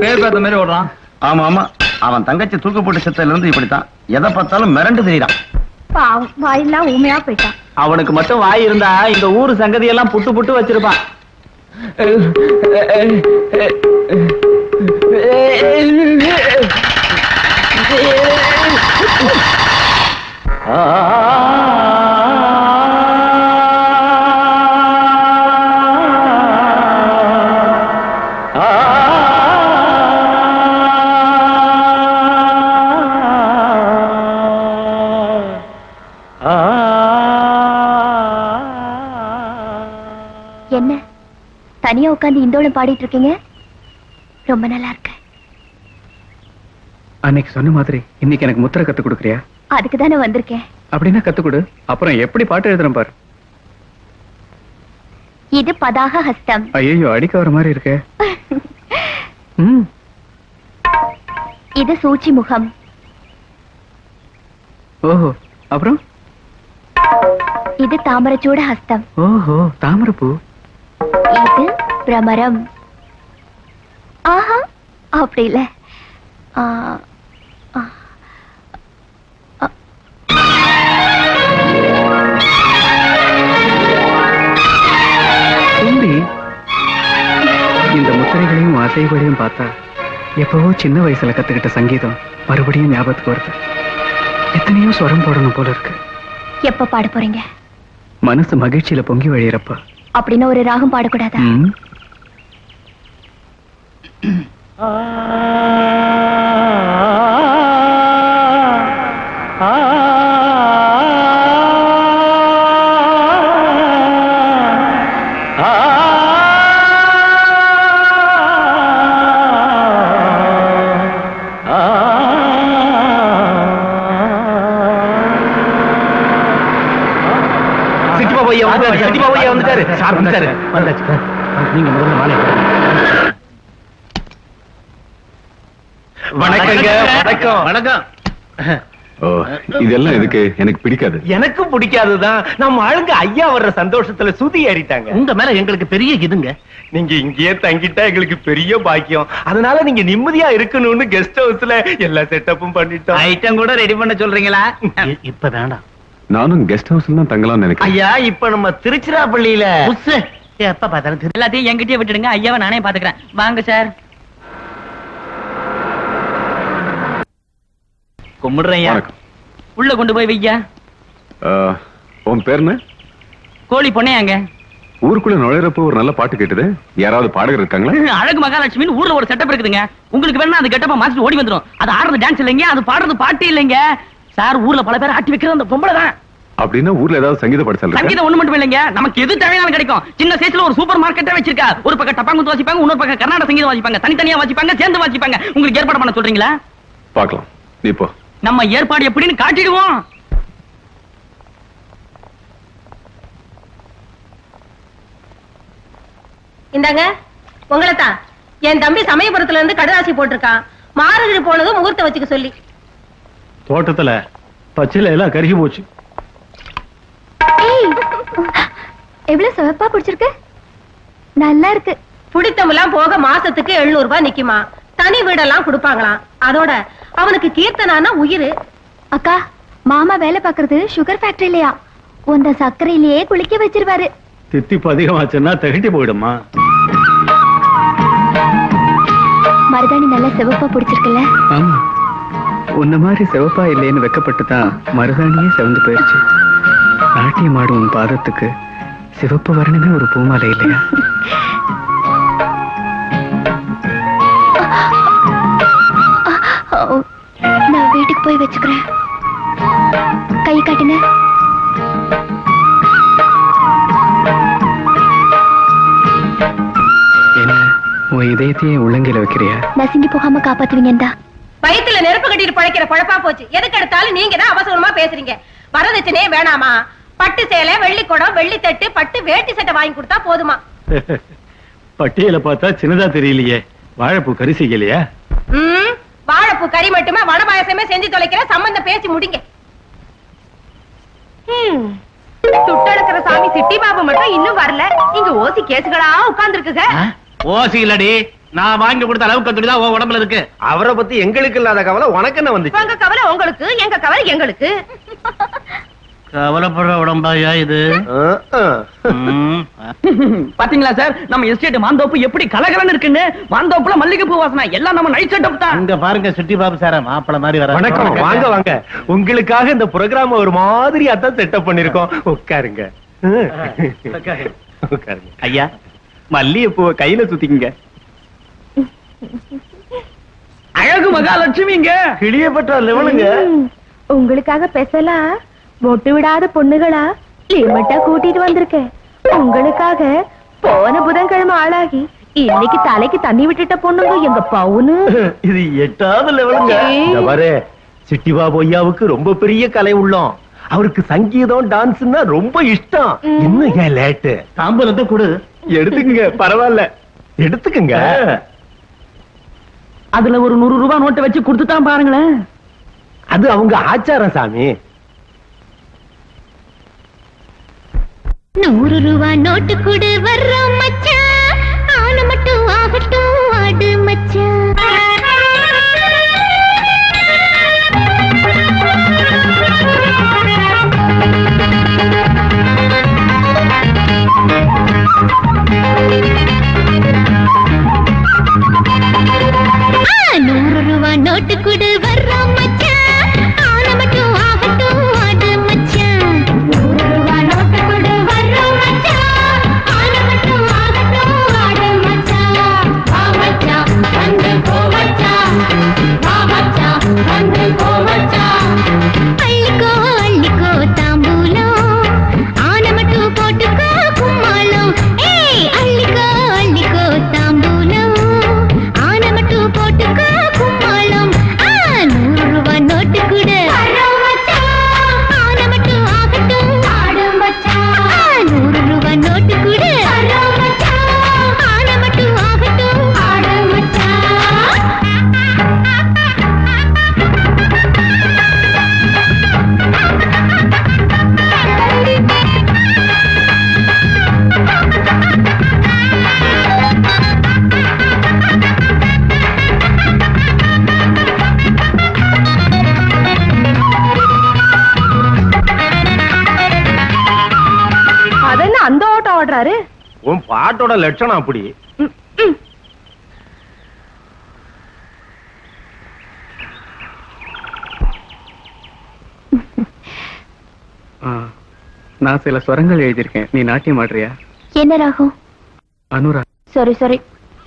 பேர் பார்த்த மாதிரி ஓடுறான். ஆமா ஆமா, அவன் தங்கச்சி தூக்கு போட்டு செத்ததுல இருந்து இப்படித்தான். எதை பார்த்தாலும் மிரண்டு தெரியுறான். பாவம், வாயெல்லாம் ஊமையா போயிட்டான். அவனுக்கு மட்டும் வாய் இருந்தா இந்த ஊரு சங்கதி எல்லாம் புட்டு புட்டு வச்சிருப்பான். என்ன தனியா உட்கார்ந்து இந்தோளம் பாடிட்டு இருக்கீங்க? ரொம்ப நல்லா இருக்கு. அன்னைக்கு சொன்ன மாதிரி இன்னைக்கு எனக்கு முத்திரை கத்து கொடுக்குறியா? அதுக்கு தானே வந்திருக்கேன். அப்படின்னா கத்து கொடு. அப்புறம் எப்படி பாட்டு எழுதுறேன் பாரு. இது பதாக ஹஸ்தம். ஐயோ அடிக்க வர மாதிரி இருக்கு. இது சூச்சி முகம். ஓஹோ, அப்புறம் இது தாமரச்சூட ஹஸ்தம். ஓஹோ, தாமரப்பூ. இது பிரமரம். ஆஹா, அப்படி இல்ல. இந்த முத்திரைகளையும் அசைகளையும் பார்த்தா எப்பவோ சின்ன வயசுல கத்துக்கிட்ட சங்கீதம் மறுபடியும் ஞாபகத்துக்கு வருது. எத்தனையோ ஸ்வரம் போடணும் போல இருக்கு. எப்ப பாட போறீங்க? மனசு மகிழ்ச்சியில பொங்கி வழியறப்ப. அப்படின்னா ஒரு ராகம் பாடக்கூடாதா? நீங்க முதல்ல மாலை. வணக்கங்க. வணக்கம். வணக்கம். இதெல்லாம் எதுக்கு? எனக்கு பிடிக்காது. எனக்கும் பிடிக்காதுதான். நம்ம ஆளுங்க ஐயா வர்ற சந்தோஷத்துல சுதி ஏறிட்டாங்க. உங்க மேல எங்களுக்கு பெரிய இதுங்க. நீங்க இங்கேயே தங்கிட்டா எங்களுக்கு பெரிய பாக்கியம். அதனால நீங்க நிம்மதியா இருக்கணும்னு கெஸ்ட் ஹவுஸ்ல எல்லா செட்டப்பும் பண்ணிட்டோம். ஐட்டம் கூட ரெடி பண்ண சொல்றீங்களா? இப்ப வேண்டாம். நானும் கெஸ்ட் ஹவுஸ்ல தான் தங்கலாம் நினைக்கிறேன். ஐயா, இப்ப நம்ம திருச்சிராப்பள்ளியில எப்ப பார்த்தாலும் எல்லாத்தையும் என்கிட்டயே விட்டுடுங்க. ஐயாவை நானே பாத்துக்கிறேன். வாங்க சார். கும்பிடுறேன். உள்ள கொண்டு போய் வையா. உன் பேர் என்ன? கோழி பொண்ணையாங்க. ஊருக்குள்ள நுழையிறப்போ ஒரு நல்ல பாட்டு கேட்டுது. யாராவது பாடகர் இருக்காங்களா? அழகு மகாலட்சுமி ஊர்ல ஒரு செட்டப் இருக்குதுங்க. உங்களுக்கு வேணா அது கெட்டப்ப மாஸ்டர் ஓடி வந்துரும். அது ஆடுறது டான்ஸ் இல்லைங்க, அது பாடுறது பாட்டு இல்லைங்க சார். ஊர்ல பல பேர் ஆட்டி வைக்கிறது அந்த பொம்பளை தான். அப்படின்னா ஊர்ல ஏதாவது சங்கீத பாடசாலை? சங்கீதம் ஒண்ணு மட்டும் இல்லைங்க, நமக்கு எது தேவையானது கிடைக்கும். சின்ன சைஸ்ல ஒரு சூப்பர் மார்க்கெட்டே வச்சிருக்கா. ஒரு பக்கம் டப்பாங்குத்து வாசிப்பாங்க, இன்னொரு பக்கம் கர்நாடக சங்கீதம் வாசிப்பாங்க. தனித்தனியா வாசிப்பாங்க, சேர்ந்து வாசிப்பாங்க. உங்களுக்கு ஏற்பாடு பண்ண சொல்றீங்களா? பார்க்கலாம். நீ போ. நம்ம ஏற்பாடு எப்படின்னு காட்டிடுவோம். இந்தாங்க உங்களைத்தான். என் தம்பி சமயபுரத்துல இருந்து கடதாசி போட்டிருக்கான். மாறுகிழி போனதும் முகூர்த்தம் வச்சுக்க சொல்லி. தோட்டத்துல பச்சில எல்லாம் கருகி போச்சு. எவ்வளவு சிவப்பா பிடிச்சிருக்கு. நல்லா இருக்கு. புடித்தமெல்லாம் போக மாசத்துக்கு 700 ரூபாய் நிக்குமா. தனி வீடெல்லாம் கொடுப்பாங்களாம். அதோட அவனுக்கு கீர்த்தனானா உயிர். அக்கா, மாமா வேலை பாக்குறது சுகர் ஃபேக்டரியிலயா? உந்த சர்க்கரையிலேயே குளிக்க வச்சிருவாரு. தித்திப்பு அதிகமாச்சுன்னா தகிட்டி போயிடுமா. மருதாணி நல்லா சிவப்பா பிடிச்சிருக்குல்ல? ஆமா, உன்ன மாதிரி சிவப்பா இல்லைன்னு வெக்கப்பட்டுதான் மருதாணியே சிவந்து போயிடுச்சு. நாட்டியம் ஆடும் உன் பாதத்துக்கு சிவப்பு வரணுமே ஒரு பூமாலை இல்லையா? நான் வீட்டுக்கு போய் வச்சுக்கிறேன். கை காட்டுங்க. என்ன உன் இதயத்தையே உள்ளங்கையில வைக்கிறியா? நசுங்கி போகாம காப்பாத்துவீங்கடா. வயித்துல நெருப்பு கட்டிட்டு பழைக்கிற பழப்பா போச்சு. எதுக்கு எடுத்தாலும் நீங்க தான் அவசரமா பேசுறீங்க. வரதட்சணையே வேணாமா? பட்டு சேலை, வெள்ளி குடம், வெள்ளி தட்டு, பட்டு வேட்டி சட்டை வாங்கி கொடுத்தா போதுமா? பட்டியல பார்த்தா சின்னதா தெரியலையே. வாழைப்பூ கறி செய்யலையா? வாழைப்பூ கறி மட்டுமே வடபாயசமே செஞ்சு தொலைக்கிற. சம்பந்தம் பேசி முடிங்க. துட்டெடுக்கிற சாமி சிட்டி பாபு மட்டும் இன்னும் வரல. இங்க ஓசி கேசுகளா உட்கார்ந்து இருக்குங்க. ஓசி இல்லடி, நான் வாங்கி கொடுத்த அளவுக்கு துணிதான் உன் உடம்புல இருக்கு. அவரை பத்தி எங்களுக்கு இல்லாத கவலை உனக்கு என்ன வந்துச்சு? உங்க கவலை உங்களுக்கு, எங்க கவலை எங்களுக்கு. கவலைப்படுற உடம்பாயா இது? பாத்தீங்களா சார், நம்ம எஸ்டேட் மாந்தோப்பு எப்படி கலகலன்னு இருக்குன்னு. மாந்தோப்புல மல்லிகை பூ வாசனை எல்லாம் நம்ம நைட் செட்டப் தான். இங்க பாருங்க சிட்டி பாபு சார், மாப்பிள மாதிரி வர. வணக்கம், வாங்க வாங்க. உங்களுக்காக இந்த புரோகிராம் ஒரு மாதிரியா தான் செட்டப் பண்ணிருக்கோம். உட்காருங்க. உட்காருங்க. ஐயா, மல்லிகை பூவை கையில சுத்திங்க. அழகு மகாலட்சுமிங்க. கிளியப்பட்ட லெவலுங்க. உங்களுக்காக பெசலாம் மொட்டு விடாத பொண்ணுகளா லிமிட்டா கூட்டிட்டு வந்திருக்கேன். உங்களுக்காக போன புதன்கிழமை ஆளாகி இன்னைக்கு தலைக்கு தண்ணி விட்டுட்ட பொண்ணுங்க எங்க பவுனு. இது 8வது லெவலுங்க. பாரு, சிட்டி பாபு ஐயாவுக்கு ரொம்ப பெரிய கலை உள்ளோம். அவருக்கு சங்கீதம் டான்ஸ்னா ரொம்ப இஷ்டம். இன்னும் ஏன் லேட்டு? தாம்பூலத்தை கொடு. எடுத்துக்கங்க, பரவாயில்ல, எடுத்துக்கங்க. அதுல ஒரு 100 ரூபாய் நோட்டை வச்சு கொடுத்துட்டான் பாருங்களேன். அது அவங்க ஆச்சாரம் சாமி. 100 ரூபாய் நோட்டு கொடு வர்றோம் மச்சான், ஆன மட்டும் ஆகட்டும் ஆடு மச்சான். நோட்டு கொடு வர்றோம் மச்சான், ஆன மட்டும் ஆகட்டும் ஆடு மச்சான். 100 ரூபாய் நோட்டு கொடு வர்றோம் மச்சான், ஆன மட்டும் ஆகட்டும் ஆடு மச்சான். வா மச்சான் வந்து போ மச்சான், வா மச்சான் வந்து போ மச்சான். அள்ளிக்கோ அள்ளிக்கோ தாம்பூலம், ஆன மட்டும் போட்டுக்கோ கும்மாளம். ஏய் அள்ளிக்கோ அள்ளிக்கோ தாம்பூலம், ஆன மட்டும் போட்டுக்கோ கும்மாளம். 100 ரூபாய் நோட்டு கொடு வர்றோம் மச்சான், ஆன மட்டும் ஆகட்டும் ஆடு மச்சான். 100 ரூபாய் நோட்டு கொடு வர்றோம் மச்சான், ஆன மட்டும் ஆகட்டும் ஆடு மச்சான். அதென்ன அந்த ஓட்டம் ஓடுறாரு? உன் பாட்டோட லட்சணம் அப்படி. நான் சில ஸ்வரங்கள் எழுதியிருக்கேன், நீ நாட்டியம் ஆடுறியா? என்ன ராகம்? அனுரா. சரி சரி.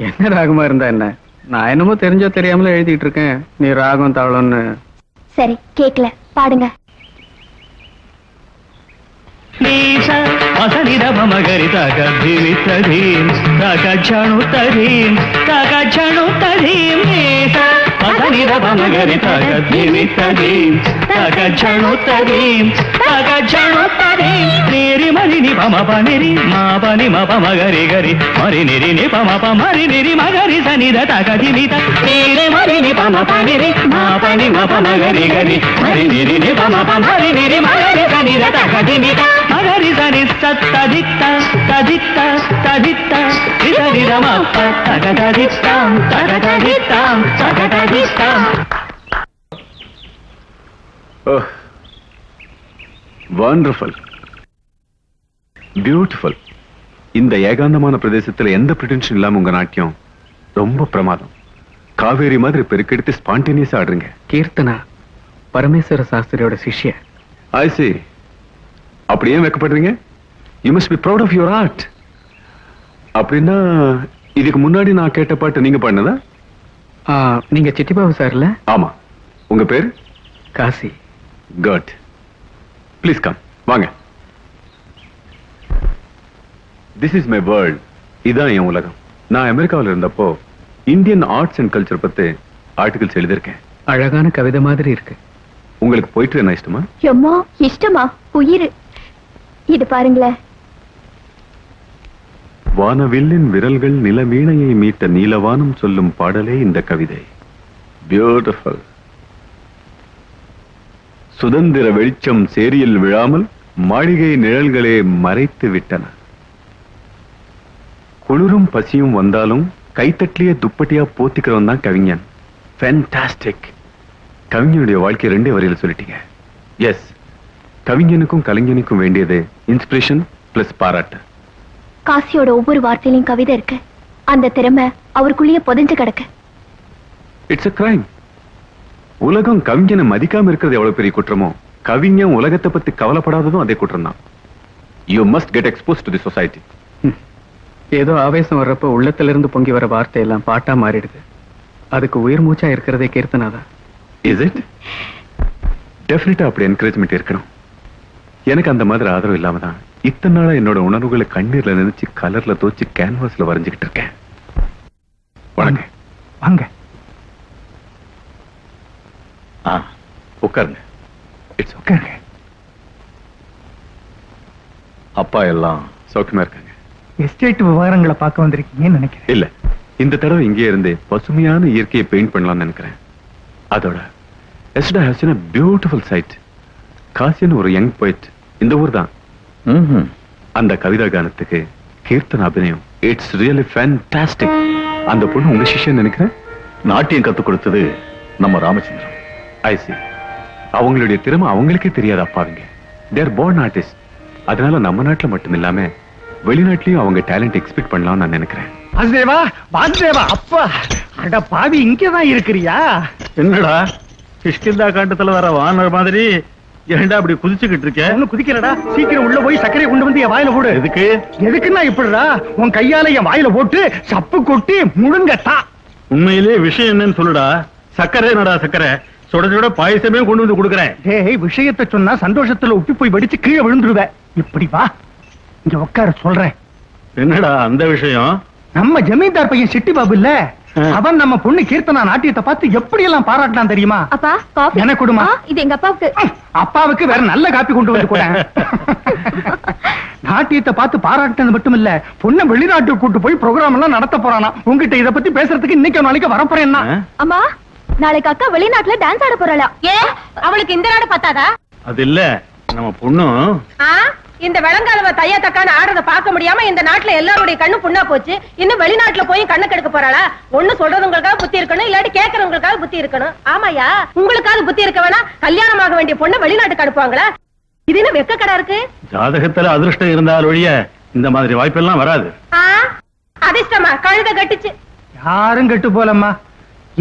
என்ன ராகமா இருந்தா என்ன, நான் என்னமோ தெரிஞ்சோ தெரியாமல எழுதிட்டு இருக்கேன். நீ ராகம் தாளம்னு. சரி கேக்கல, பாடுங்க. மகரி தக திவி ததீம் தக ஜணு ததீம் தக ஜணு ததீம் மகரி மகரி தக திவி ததீம் தக ஜணு ததீம் தக ஜணு ததீம் நிரி மரி நி பம பனிரி மா பனி ம ப மகரி கரி மரி நிரி நி பம ப மரி நிரி மகரி சனித தக திவி த நிரி மரி நி பம பனிரி மா பனி ம ப மகரி கரி மரி நிரி நி பம ப மரி நிரி மகரி சனித தக திவி த மகரி சனி ததித்த ததித்த ததித்த விதவிதமப்ப தகததித்தாம் தகததித்தாம் தகததித்தாம். Wonderful, beautiful. இந்த ஏகாந்தமான பிரதேசத்துல எந்த பிரிட்டென்ஷன் இல்லாம உங்க நாட்டியம் ரொம்ப பிரமாதம். காவேரி மாதிரி பெருக்கெடுத்து ஸ்பான்டேனியஸா ஆடுறீங்க. கீர்த்தனா பரமேஸ்வர சாஸ்திரியோட சிஷ்ய. I see. அப்படி ஏன் வைக்கப்படுறீங்க? You must be proud of your art. அப்படின்னா இதுக்கு முன்னாடி நான் கேட்ட பாட்டு நீங்க பாடினதா? நீங்க சிட்டிபாபு சார்ல? ஆமா. உங்க பேர்? காசி. குட். ப்ளீஸ் கம், வாங்க. This is my world. இதான் என் உலகம். நான் அமெரிக்காவில் இருந்தப்போ இந்தியன் ஆர்ட்ஸ் அண்ட் கல்ச்சர் பத்தி ஆர்டிகல்ஸ் எழுதியிருக்கேன். அழகான கவிதை மாதிரி இருக்கு. உங்களுக்கு போயிட்டு என்ன இஷ்டமா? எம்மா இஷ்டமா? உயிர். இது பாருங்களேன். வானவில்லின் விரல்கள் நிலவீணையை மீட்ட நீலவானம் சொல்லும் பாடலே இந்த கவிதை. பியூட்டிஃபுல். சுதந்திர வெளிச்சம் சேரியில் விழாமல் மாளிகை நிழல்களே மறைத்து விட்டன. குளிரும் பசியும் வந்தாலும் கைத்தட்டிலேயே துப்பட்டியா போத்திக்கிறவன் தான் கவிஞன். ஃபேண்டாஸ்டிக். கவிஞனுடைய வாழ்க்கை 2 வரியில் சொல்லிட்டீங்க. எஸ், கவிஞனுக்கும் கலைஞனுக்கும் வேண்டியது இன்ஸ்பிரேஷன் பிளஸ் பாராட்டு. காசியோட ஒவ்வொரு வார்த்தையிலும் கவிதை இருக்கு. அந்த திறமை அவருக்குள்ளேயே புதைஞ்சு கிடக்கு. It's a crime. உலகம் கவிஞனை மதிக்காம இருக்கிறது எவ்வளவு பெரிய குற்றமோ, கவிஞன் உலகத்தை பத்தி கவலைப்படாததும் அதே குற்றம் தான். You must get expose to the society. ஏதோ ஆவேசம் வர்றப்ப உள்ளத்திலிருந்து பொங்கி வர வார்த்தை எல்லாம் பாட்டா மாறிடுது. அதுக்கு உயிர் மூச்சா இருக்கிறதே கீர்த்தனாதான். Is it? டெஃபினட்டா அப்படி என்கரேஜ்மெண்ட் இருக்கணும். எனக்கு அந்த மாதிரி ஆதரவு இல்லாம தான் இத்தனை நாளா என்னோட உணர்வுகளை கண்ணீர்ல நினைச்சு கலர்ல தோச்சு கேன்வாஸ்ல வரைஞ்சுக்கிட்டு இருக்கேன். வாங்க வாங்க. உட்காருங்க. இட்ஸ் உட்காருங்க. அப்பா எல்லாம் சௌக்கியமா இருக்காங்க. எஸ்டேட் விவகாரங்களை பார்க்க வந்திருக்கீங்கன்னு நினைக்கிறேன். இல்ல, இந்த தடவை இங்கே இருந்து பசுமையான இயற்கையை பெயிண்ட் பண்ணலாம்னு நினைக்கிறேன். அதோட எஸ்டா ஹஸ் a beautiful sight. காசின்னு ஒரு யங் போயிட் இந்த ஊர் தான். அந்த கவிதா கானத்துக்கு கீர்த்தன அபிநயம் இட்ஸ் ரியலி ஃபேண்டாஸ்டிக். அந்த பொண்ணு உங்க சிஷ்யன் நினைக்கிறேன். நாட்டியம் கத்து கொடுத்தது நம்ம ராமச்சந்திரன். ஐ see. அவங்களுடைய திறமை அவங்களுக்கே தெரியாது அப்பாவிங்க. தேர் born artists. அதனால நம்ம நாட்டுல மட்டும் இல்லாம வெளிநாட்டிலயும் அவங்க டேலண்ட் எக்ஸ்பெக்ட் பண்ணலாம்னு நான் நினைக்கிறேன். வாசுதேவா, வாசுதேவா, அப்பா, அட பாவி, இங்கதான் இருக்கிறியா? என்னடா கிஷ்கிந்தா காண்டத்துல வர வானர் மாதிரி ஏன்டா அப்படி குதிச்சுக்கிட்டு இருக்க? ஒண்ணு குதிக்கலடா, சீக்கிரம் உள்ள போய் சர்க்கரையை கொண்டு வந்து என் வாயில போடு. எதுக்கு? எதுக்குன்னா இப்படிடா, உன் கையால என் வாயில போட்டு சப்பு கொட்டி முழுங்கட்டா. உண்மையிலே விஷயம் என்னன்னு சொல்லுடா. சக்கரை நடா சக்கரை, சுட சுட பாயசமே கொண்டு வந்து கொடுக்குறேன். டேய், விஷயத்தை சொன்னா சந்தோஷத்துல உப்பி போய் வெடிச்சு கீழே விழுந்துருவ. இப்படி வா, இங்க உட்கார சொல்றேன். என்னடா அந்த விஷயம்? நம்ம ஜமீன்தார் பையன் சிட்டி பாபு இல்ல, அவன் நம்ம பொண்ணு கீர்த்தனா நாட்டியத்தை பார்த்து எப்படி எல்லாம் பாராட்டான் தெரியுமா? அப்பா, காஃபி எனக்கு கொடுமா. இது எங்க அப்பாவுக்கு. அப்பாவுக்கு வேற நல்ல காப்பி கொண்டு வந்து கூட. நாட்டியத்தை பார்த்து பாராட்டினது மட்டும் இல்ல, பொண்ணை வெளிநாட்டுக்கு கூட்டு போய் ப்ரோக்ராம் எல்லாம் நடத்த போறானா. உங்ககிட்ட இத பத்தி பேசுறதுக்கு இன்னைக்கு நாளைக்கு வரப்போறேன்னா. அம்மா, நாளைக்கு அக்கா வெளிநாட்டுல டான்ஸ் ஆட போறாளா? ஏன் அவளுக்கு இந்த நாடு பத்தாதா? அது இல்ல, நம்ம பொண்ணு இந்த வெளங்காலவ தையா தக்கான ஆடுறத பார்க்க முடியாம இந்த நாட்டுல எல்லாருடைய கண்ணு புண்ணா போச்சு. இன்னும் வெளிநாட்டுல போய் கண்ணு கெடுக்க போறாளா? ஒண்ணு சொல்றவங்களுக்காக புத்தி இருக்கணும், இல்லாட்டி கேட்கறவங்களுக்காக புத்தி இருக்கணும். ஆமாயா, உங்களுக்காக புத்தி இருக்க வேணா? கல்யாணமாக வேண்டிய பொண்ணு வெளிநாட்டுக்கு அனுப்புவாங்களா? இது என்ன வெக்க கடை இருக்கு? ஜாதகத்துல அதிர்ஷ்டம் இருந்தால் ஒழிய இந்த மாதிரி வாய்ப்பெல்லாம் வராது. அதிர்ஷ்டமா கழுத கட்டுச்சு. யாரும் கெட்டு போலம்மா.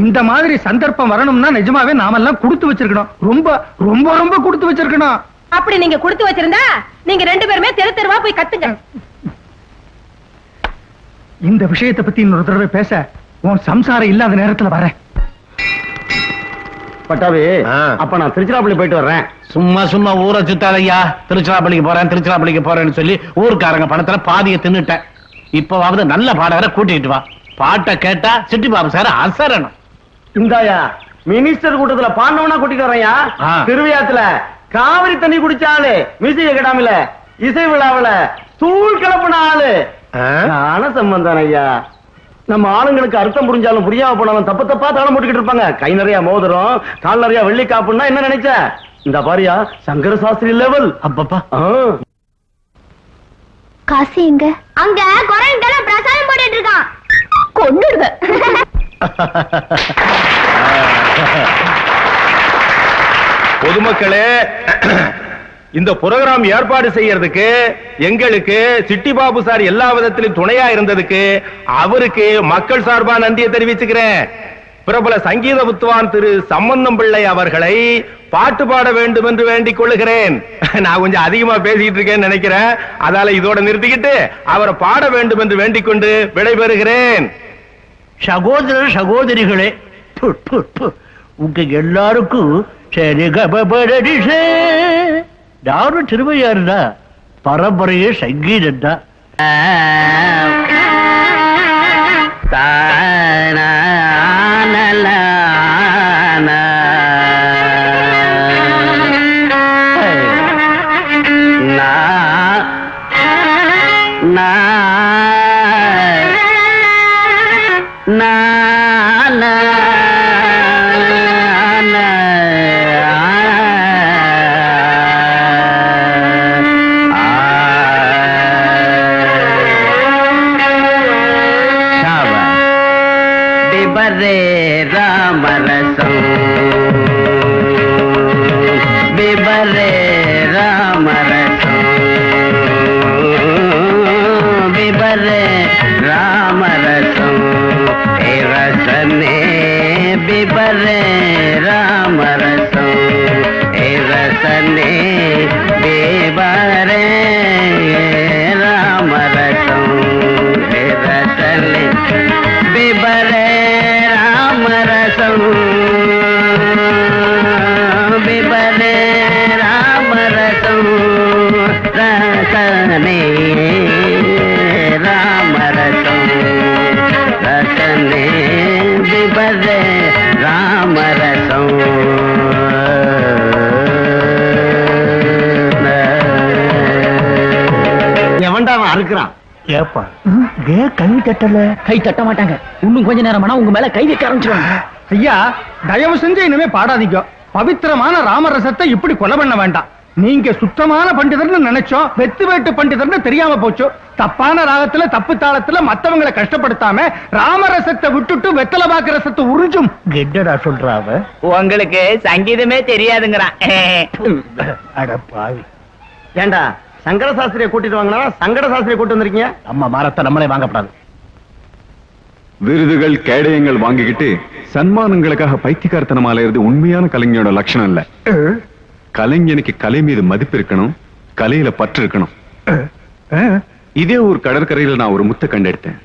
இந்த மாதிரி சந்தர்ப்பம் வரணும்னா நிஜமாவே நாமெல்லாம் கொடுத்து வச்சிருக்கணும். ரொம்ப ரொம்ப ரொம்ப கொடுத்து வச்சிருக்கணும். அப்படி நீங்க கொடுத்து வச்சிருந்தா நீங்க ரெண்டு பேருமே தெரு தெருவா போய் கத்துங்க. இந்த விஷயத்தை பத்தி இன்னொரு தடவை பேச உன் சம்சாரம் இல்லாத நேரத்துல வரேன். பட்டாபி, அப்ப நான் திருச்சிராப்பள்ளி போயிட்டு வர்றேன். சும்மா சும்மா ஊரை சுத்தாதையா. திருச்சிராப்பள்ளிக்கு போறேன்னு சொல்லி ஊருக்காரங்க பணத்துல பாதியை தின்னுட்டேன். இப்பவாவது நல்ல பாடகரை கூட்டிட்டு வா. பாட்டை கேட்டா சிட்டி பாபு சார் அசரணும். இந்தாயா, மினிஸ்டர் கூட்டத்துல பாண்டவனா கூட்டிட்டு வரையா. திருவிழாத்துல காவிரி தண்ணி குடிச்சாலு, மியூசிக் அகாடமில இசை விழாவில தூள் கிளப்பின ஆளு ஞான சம்பந்தம் ஐயா. நம்ம ஆளுங்களுக்கு அர்த்தம் புரிஞ்சாலும் புரியாம போனாலும் தப்பு தப்பா தாளம் போட்டுக்கிட்டு இருப்பாங்க. கை நிறைய மோதிரம், கால் நிறைய வெள்ளி காப்புன்னா என்ன நினைச்ச? இந்த பாரியா சங்கர சாஸ்திரி லெவல். அப்பப்பா, காசி எங்க? அங்க குரங்கெல்லாம் பிரசாதம் போட்டுட்டு இருக்கான். கொன்னுடுவேன். பொதுமக்களே, இந்த புரோகிராம் ஏற்பாடு செய்யறதுக்கு எங்களுக்கு சிட்டி பாபு சார் எல்லா விதத்திலும் துணையா இருந்ததுக்கு அவருக்கு மக்கள் சார்பா நன்றியை தெரிவிச்சுக்கிறேன். பிரபல சங்கீத வித்வான் திரு சம்பந்தம் பிள்ளை அவர்களை பாட்டு பாட வேண்டும் என்று வேண்டிக் கொள்ளுகிறேன். நான் கொஞ்சம் அதிகமா பேசிட்டு இருக்கேன்னு நினைக்கிறேன். அதால இதோட நிறுத்திக்கிட்டு அவரை பாட வேண்டும் என்று வேண்டிக் கொண்டு விடைபெறுகிறேன். சகோதர சகோதரிகளே, உங்க எல்லாருக்கும் யாரும் திருவையாருடா, பரம்பரையே சங்கீதம் தான். ராமரசம் ஏப்பா கை தட்டல. கை தட்ட மாட்டாங்க. இன்னும் கொஞ்ச நேரமானா உங்க மேல கை வைக்க ஆரம்பிச்சிருவாங்க. ஐயா தயவு செஞ்சு இனிமே பாடாதீங்க. பவித்திரமான ராமரசத்தை இப்படி கொலை பண்ண வேண்டாம். நீங்க சுத்தமான பண்டிதர்னு நினைச்சோம், வெத்து வேட்டு பண்டிதர்னு தெரியாம போச்சு. தப்பான ராகத்துல தப்பு தாளத்துல மத்தவங்களை கஷ்டப்படுத்தாம ராமரசத்தை விட்டுட்டு வெத்தலை பாக்கு ரசத்தை உறிஞ்சும் கெட்டடா சொல்றாவ. உங்களுக்கு சங்கீதமே தெரியாதுங்கிறான். அட பாவி. ஏண்டா சங்கர சாஸ்திரியை கூட்டிட்டு வாங்கினா சங்கட சாஸ்திரியை கூட்டு வந்திருக்கீங்க? நம்ம மரத்தை நம்மளே வாங்கப்படாது. விருதுகள் கேடயங்கள் வாங்கிக்கிட்டு சன்மானங்களுக்காக பைத்தியக்காரத்தனமா அலையிறது உண்மையான கலைஞனோட லட்சணம் இல்ல. கலைஞனுக்கு கலை மீது மதிப்பு இருக்கணும், கலையில பற்று இருக்கணும். இதே ஒரு கடற்கரையில நான் ஒரு முத்தை கண்டெடுத்தேன்.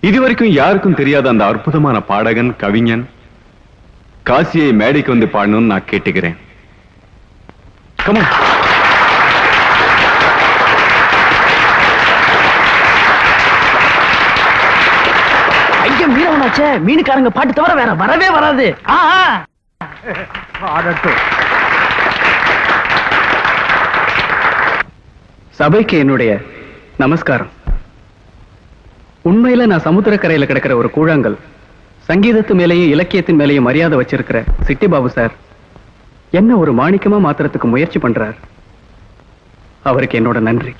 இதுவரைக்கும் யாருக்கும் தெரியாத அந்த அற்புதமான பாடகன் கவிஞன் காசியை மேடைக்கு வந்து பாடணும்னு நான் கேட்டுக்கிறேன். Come on. ஐயம் மீனவனாச்சே, மீனுக்காரங்க பாட்டு தவிர வேற வரவே வராது. சபைக்கு என்னுடைய நமஸ்காரம். உண்மையில நான் சமுத்திரக்கரையில கிடக்கிற ஒரு கூழாங்கல். சங்கீதத்து மேலேயும் இலக்கியத்தின் மேலேயும் மரியாதை வச்சிருக்கிற சிட்டி பாபு சார் என்ன ஒரு மாணிக்கமா மாத்திரத்துக்கு முயற்சி பண்றார். அவருக்கு என்னோட நன்றி.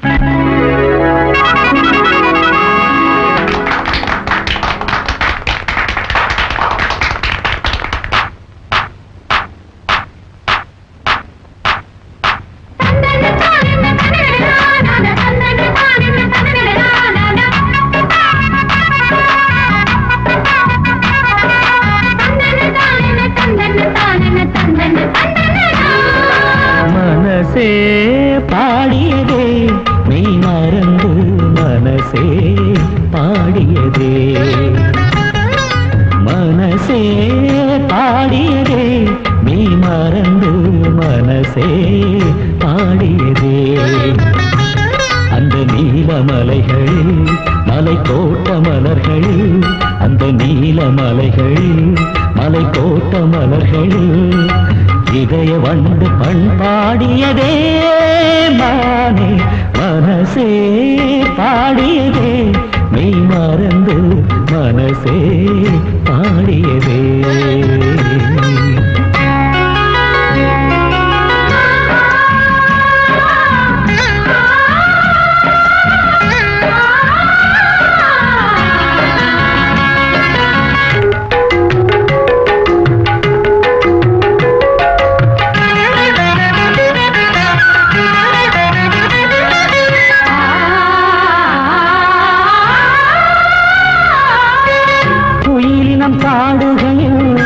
மனசே பாடியதே மெய் மறந்து மனசே பாடியதே. மனசே பாடியதே மெய் மறந்து மனசே பாடியதே. அந்த நீலமலைகள் மலை கோட்ட மலர்கள், அந்த நீலமலைகள் மலை கோட்ட மலர்கள் இதய வண்டு பண்பாடியதே. மானே மனசே பாடியதே மெய் மறந்து மனசே பாடியதே. பாடுகையில்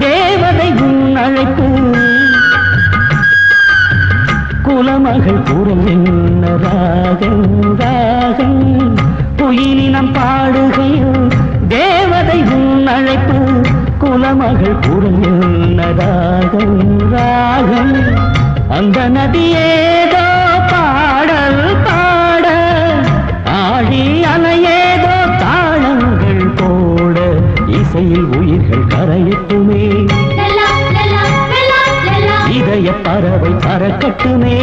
தேவதை உன் அழைப்பு, குலமகள் குரல் என்ன ராகம் ராகம். குயிலினம் பாடுகையில் தேவதை உன் அழைப்பு, குலமகள் குரல் என்ன ராகம் ராகம். அந்த நதியேதோ பாடல் பாட, ஆழி அலையேதோ தாளங்கள் போட, இசையில் உயிர்கள் கரையட்டுமே, இதய பறவை பறக்கட்டுமே.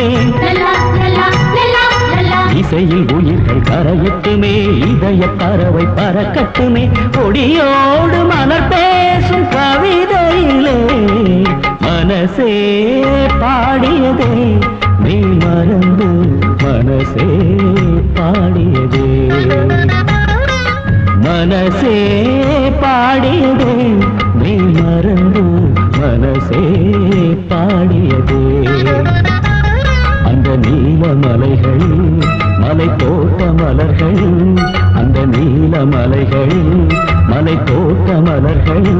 இசையில் உயிர்கள் கரையட்டுமே, இதய பறவை பறக்கட்டுமே. கொடியோடு மலர் பேசும் கவிதையிலே மனசே பாடியதே நீ மறந்து மனசே பாடியதே. மனசே பாடியதே நீ மறந்து மனசே பாடியதே. அந்த நீல மலைகள் மலை தோட்ட மலர்கள், அந்த நீல மலைகள் மலை தோட்ட மலர்கள்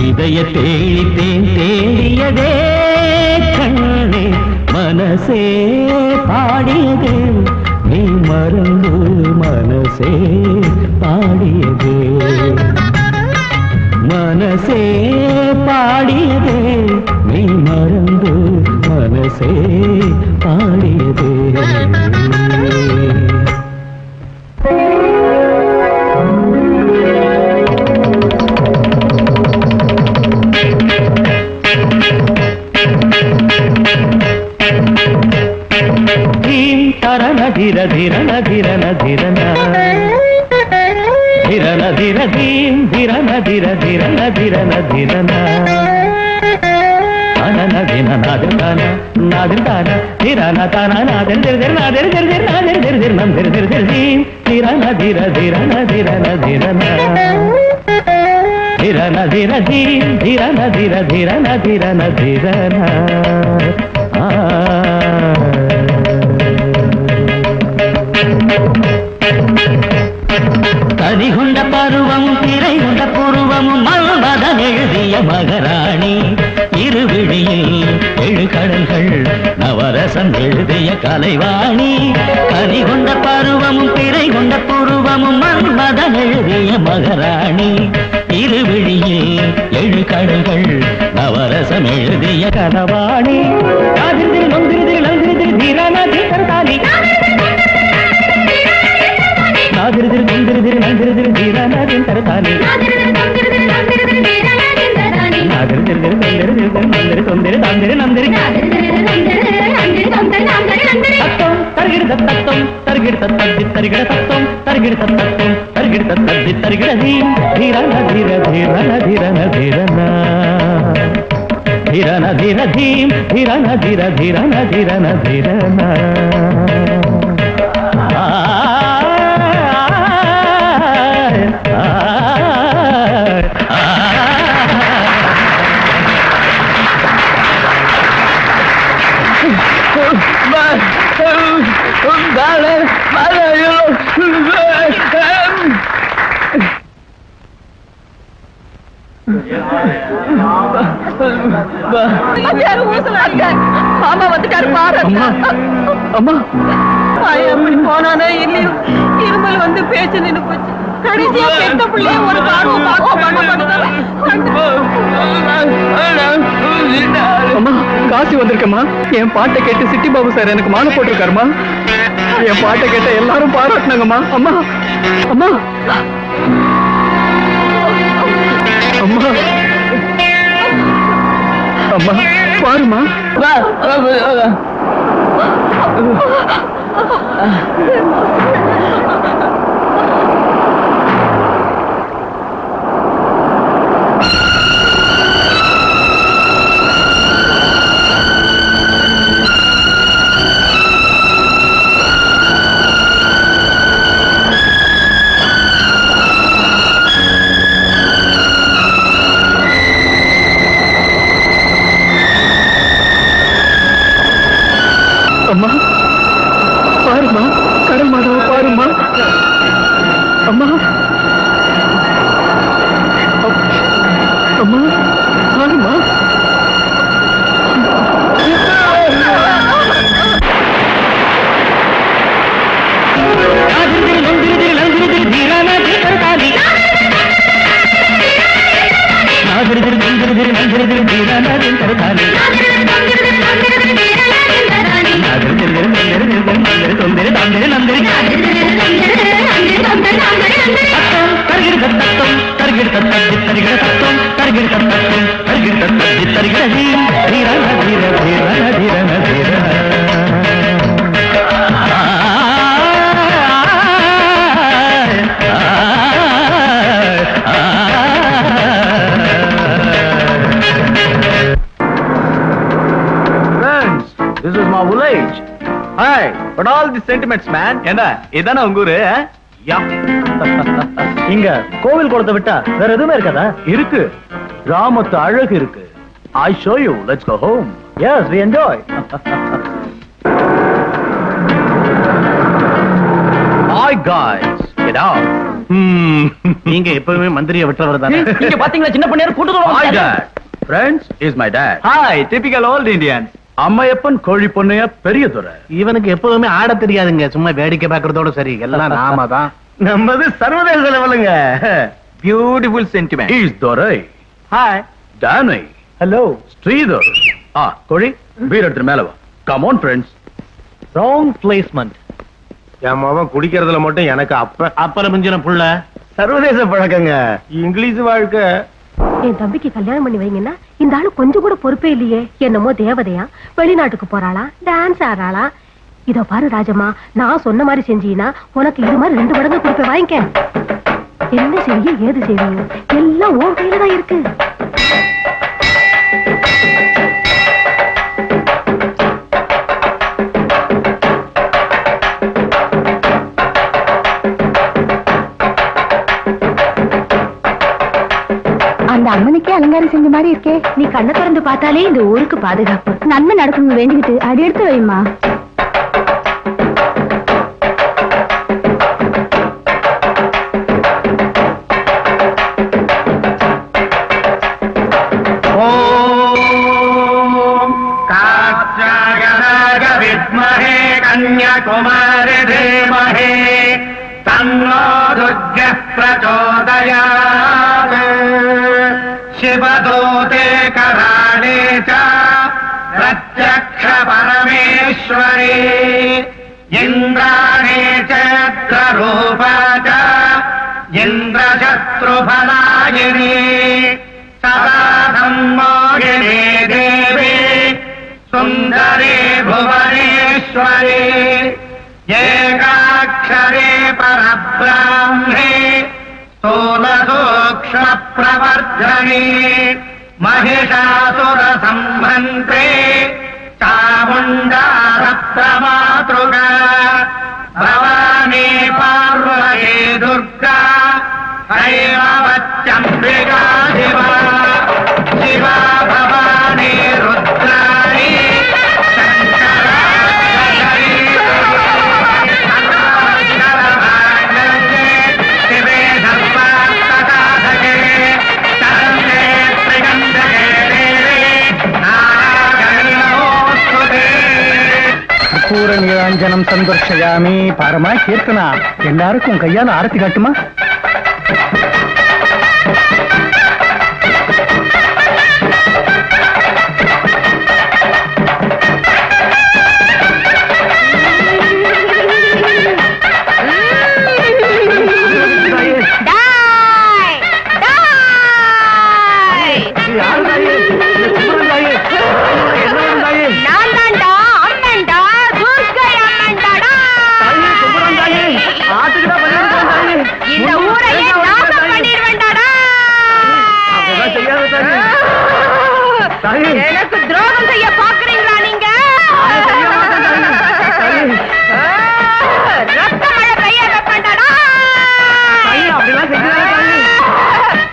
இதய தேடித்தேன் தேடியதே கண்ணே. மனசே பாடியதே நீ மறந்து மனசே பாடியதே. மனசே பாடியதே நீ மறந்து மனசே பாடியதே. தீம் தரணதி ಧಿರನ ಧಿರ ಧೀಂ ಧಿರನ ಧಿರ ಧಿರನ ಧಿರನ ಧಿರನ ಅನನ ದಿನ ನಾದಿರ್ತಾನ ನಾದಿರ್ತಾನ ಧಿರನ ತಾನ ನಾದಿರ್ ದಿರ್ ದಿರ್ ನಾದಿರ್ ದಿರ್ ದಿರ್ ನಾದಿರ್ ದಿರ್ ದಿರ್ ನಂ ದಿರ್ ದಿರ್ ದಿರ್ ಧೀಂ ಧಿರನ ಧಿರ ಧಿರನ ಧಿರನ ಧಿರನ ಧಿರನ ಧಿರ ಧೀಂ ಧಿರನ ಧಿರ ಧಿರನ ಧಿರನ ಧಿರನ கதிகொண்ட பருவமும் திரை கொண்ட புருவமும் மல்மதன் எழுதிய மகராணி இருவிழியில் 7 கடல்கள் நவரசம் எழுதிய கலைவாணி கதிகொண்ட பருவமும் திரை கொண்ட புருவமும் மல்மதன் எழுதிய மகராணி இருவிழியில் 7 கடல்கள் நவரசம் எழுதிய கனவாணி நாதிரிதில் நொந்திரிதில் நந்திரிதில் தீரானாதி கருதானி நாதிரிதில் நொந்திரிதில் நந்திரிதில் தீரானாதி கருதானி நாதிரிதில் நொந்திரிதில் நந்திரி தொந்திரி தாந்திரி நந்திரி தத்தம் தருகிட தத்தம் தருகிட தத்தி தருகிட தத்தம் தருகிட தத்தம் தருகிட தத்தி தருகிட தீம் தீரன தீர தீரன தீரன தீரன ಧಿರನ ಧಿರ ಧೀಂ ಧಿರನ ಧಿರ ಧಿರನ ಧಿರನ ಧಿರನ மாமா வந்துட்டாரு பாரு. அம்மா அப்படி போனானே இல்லையோ இருமல் வந்து பேச்சு நின்று போச்சு. கடைசியா பெத்த பிள்ளைய ஒரு காரணம் பண்ண மாட்டேன். அம்மா காசி வந்திருக்கம்மா. என் பாட்டை கேட்டு சிட்டி பாபு சார் எனக்கு மாலை போட்டிருக்காருமா. என் பாட்டை கேட்ட எல்லாரும் பாராட்டினாங்கம்மா. அம்மா அம்மா அம்மா அம்மா பாருமா. அம்மா பாருமா, கடல் மாதாவை பாருமா. அம்மா அம்மா பாருமா. This is my village. Hi, what all the sentiments, man? என்ன இதானே உங்க ஊரு? யா. இங்க கோவில் குளத்தை விட்டா வேற எதுவுமே இருக்காதா? இருக்கு. கிராமத்து அழகு இருக்கு. I show you. Let's go home. Yes, we enjoy. Hi guys, get out. நீங்க எப்பவுமே மந்திரியை விட்டவர் தானே. இங்க பாத்தீங்களா சின்ன பண்ணையார் கூட்டு Hi dad. Friends, is my dad. Hi, typical old Indians. Ammaiyappan கோழி பொண்ணைய பெரிய துறை. இவனுக்கு எப்பவுமே ஆட தெரியாதுங்க, சும்மா வேடிக்கை பார்க்கறதோட சரி. எல்லாம் நாம தான். நம்மது சர்வதேச லெவலுங்க. Beautiful sentiment. Is Durai. Hi Danny. Hello Sridhar. கோழி பீர் எடுத்து மேல வா. Come on friends. Wrong placement. என் மாவன் குடிக்கிறதுல மட்டும் எனக்கு அப்பல மிஞ்சின புள்ள. சர்வதேச பழக்கங்க. இங்கிலீஷ் வாழ்க்கை. என் தம்பிக்கு கல்யாணம் பண்ணி வைங்கன்னா இந்த ஆளு கொஞ்சம் கூட பொறுப்பே இல்லையே. என்னமோ தேவதையா, வெளிநாட்டுக்கு போறாளா, டான்ஸ் ஆடுறாளா. இதோ பாரு ராஜம்மா, நான் சொன்ன மாதிரி செஞ்சீனா உனக்கு இது மாதிரி 2 மடங்கு கொடுப்பேன், வாங்கிக்க. என்ன செய்ய ஏது செய்வீங்க எல்லாம் உன் கையில தான் இருக்கு. அந்த அம்மனுக்கே அலங்காரம் செஞ்ச மாதிரி இருக்கே. நீ கண்ணை திறந்து பார்த்தாலே இந்த ஊருக்கு பாதுகாப்பு. நன்மை நடக்கணும் வேண்டிக்கிட்டு அது எடுத்து வைமா. विद्महे कन्याकुमारी धीमहि तन्नो दुर्गः प्रचोदयात् शिवदूते कराळे च प्रत्यक्ष परमेश्वरी इन्द्राणी चैत्ररूपा च इन्द्रशत्रुफलायिनी सदा सम्मोहिनी देवी सुन्दरी भुवनेश्वरी एकाक्षरे परब्राह्मे स्थूलसूक्ष्म प्रवर्धने महिषासुरसंहन्त्रे चामुण्डा सप्तमातृका भवानी पार्वती दुर्गा हैमवत्यम्बिका शिवा शिवा भवानी रुद्राणी பூர நீராஞ்சனம் சந்தர்ஷயாமி. பாரமா கீர்த்தனா, எல்லாருக்கும் கையால ஆரத்தி காட்டுமா? எனக்கு துரோகம் செய்ய பாக்குறீங்களா நீங்க? ரத்த மழை பெய்ய வைப்பேன்டா.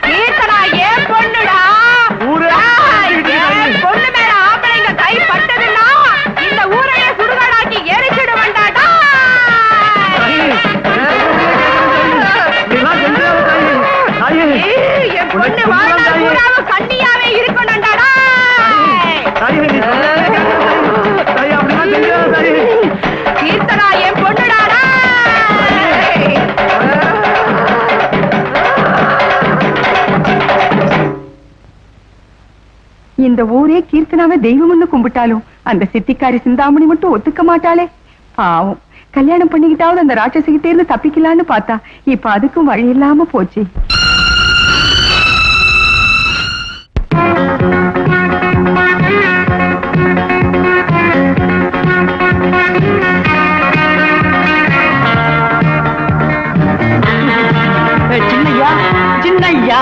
கீர்த்தனா ஏன் பொண்ணுடா? ஏன் பொண்ணு மேல ஆம்பளைங்க கை பட்டதுன்னா இந்த ஊரையே சுடுகாடாக்கி எரிச்சிடுவேன்டாடா. என் பொண்ணு வாழ்நாள் பூராவும் கண்ணியாவே இருக்கணும்டாடா. கீர்த்தனா என் பொண்ணுடாடா. இந்த ஊரே கீர்த்தனாவை தெய்வம்னு கும்பிட்டாலும் அந்த சித்திக்காரி சிந்தாமணி மட்டும் ஒத்துக்க மாட்டாளே. பாவம், கல்யாணம் பண்ணிக்கிட்டாவது அந்த ராட்சசிக்கிட்டே இருந்து தப்பிக்கலான்னு பார்த்தா இப்ப அதுக்கும் வழி இல்லாம போச்சு. சின்னையா சின்னையா,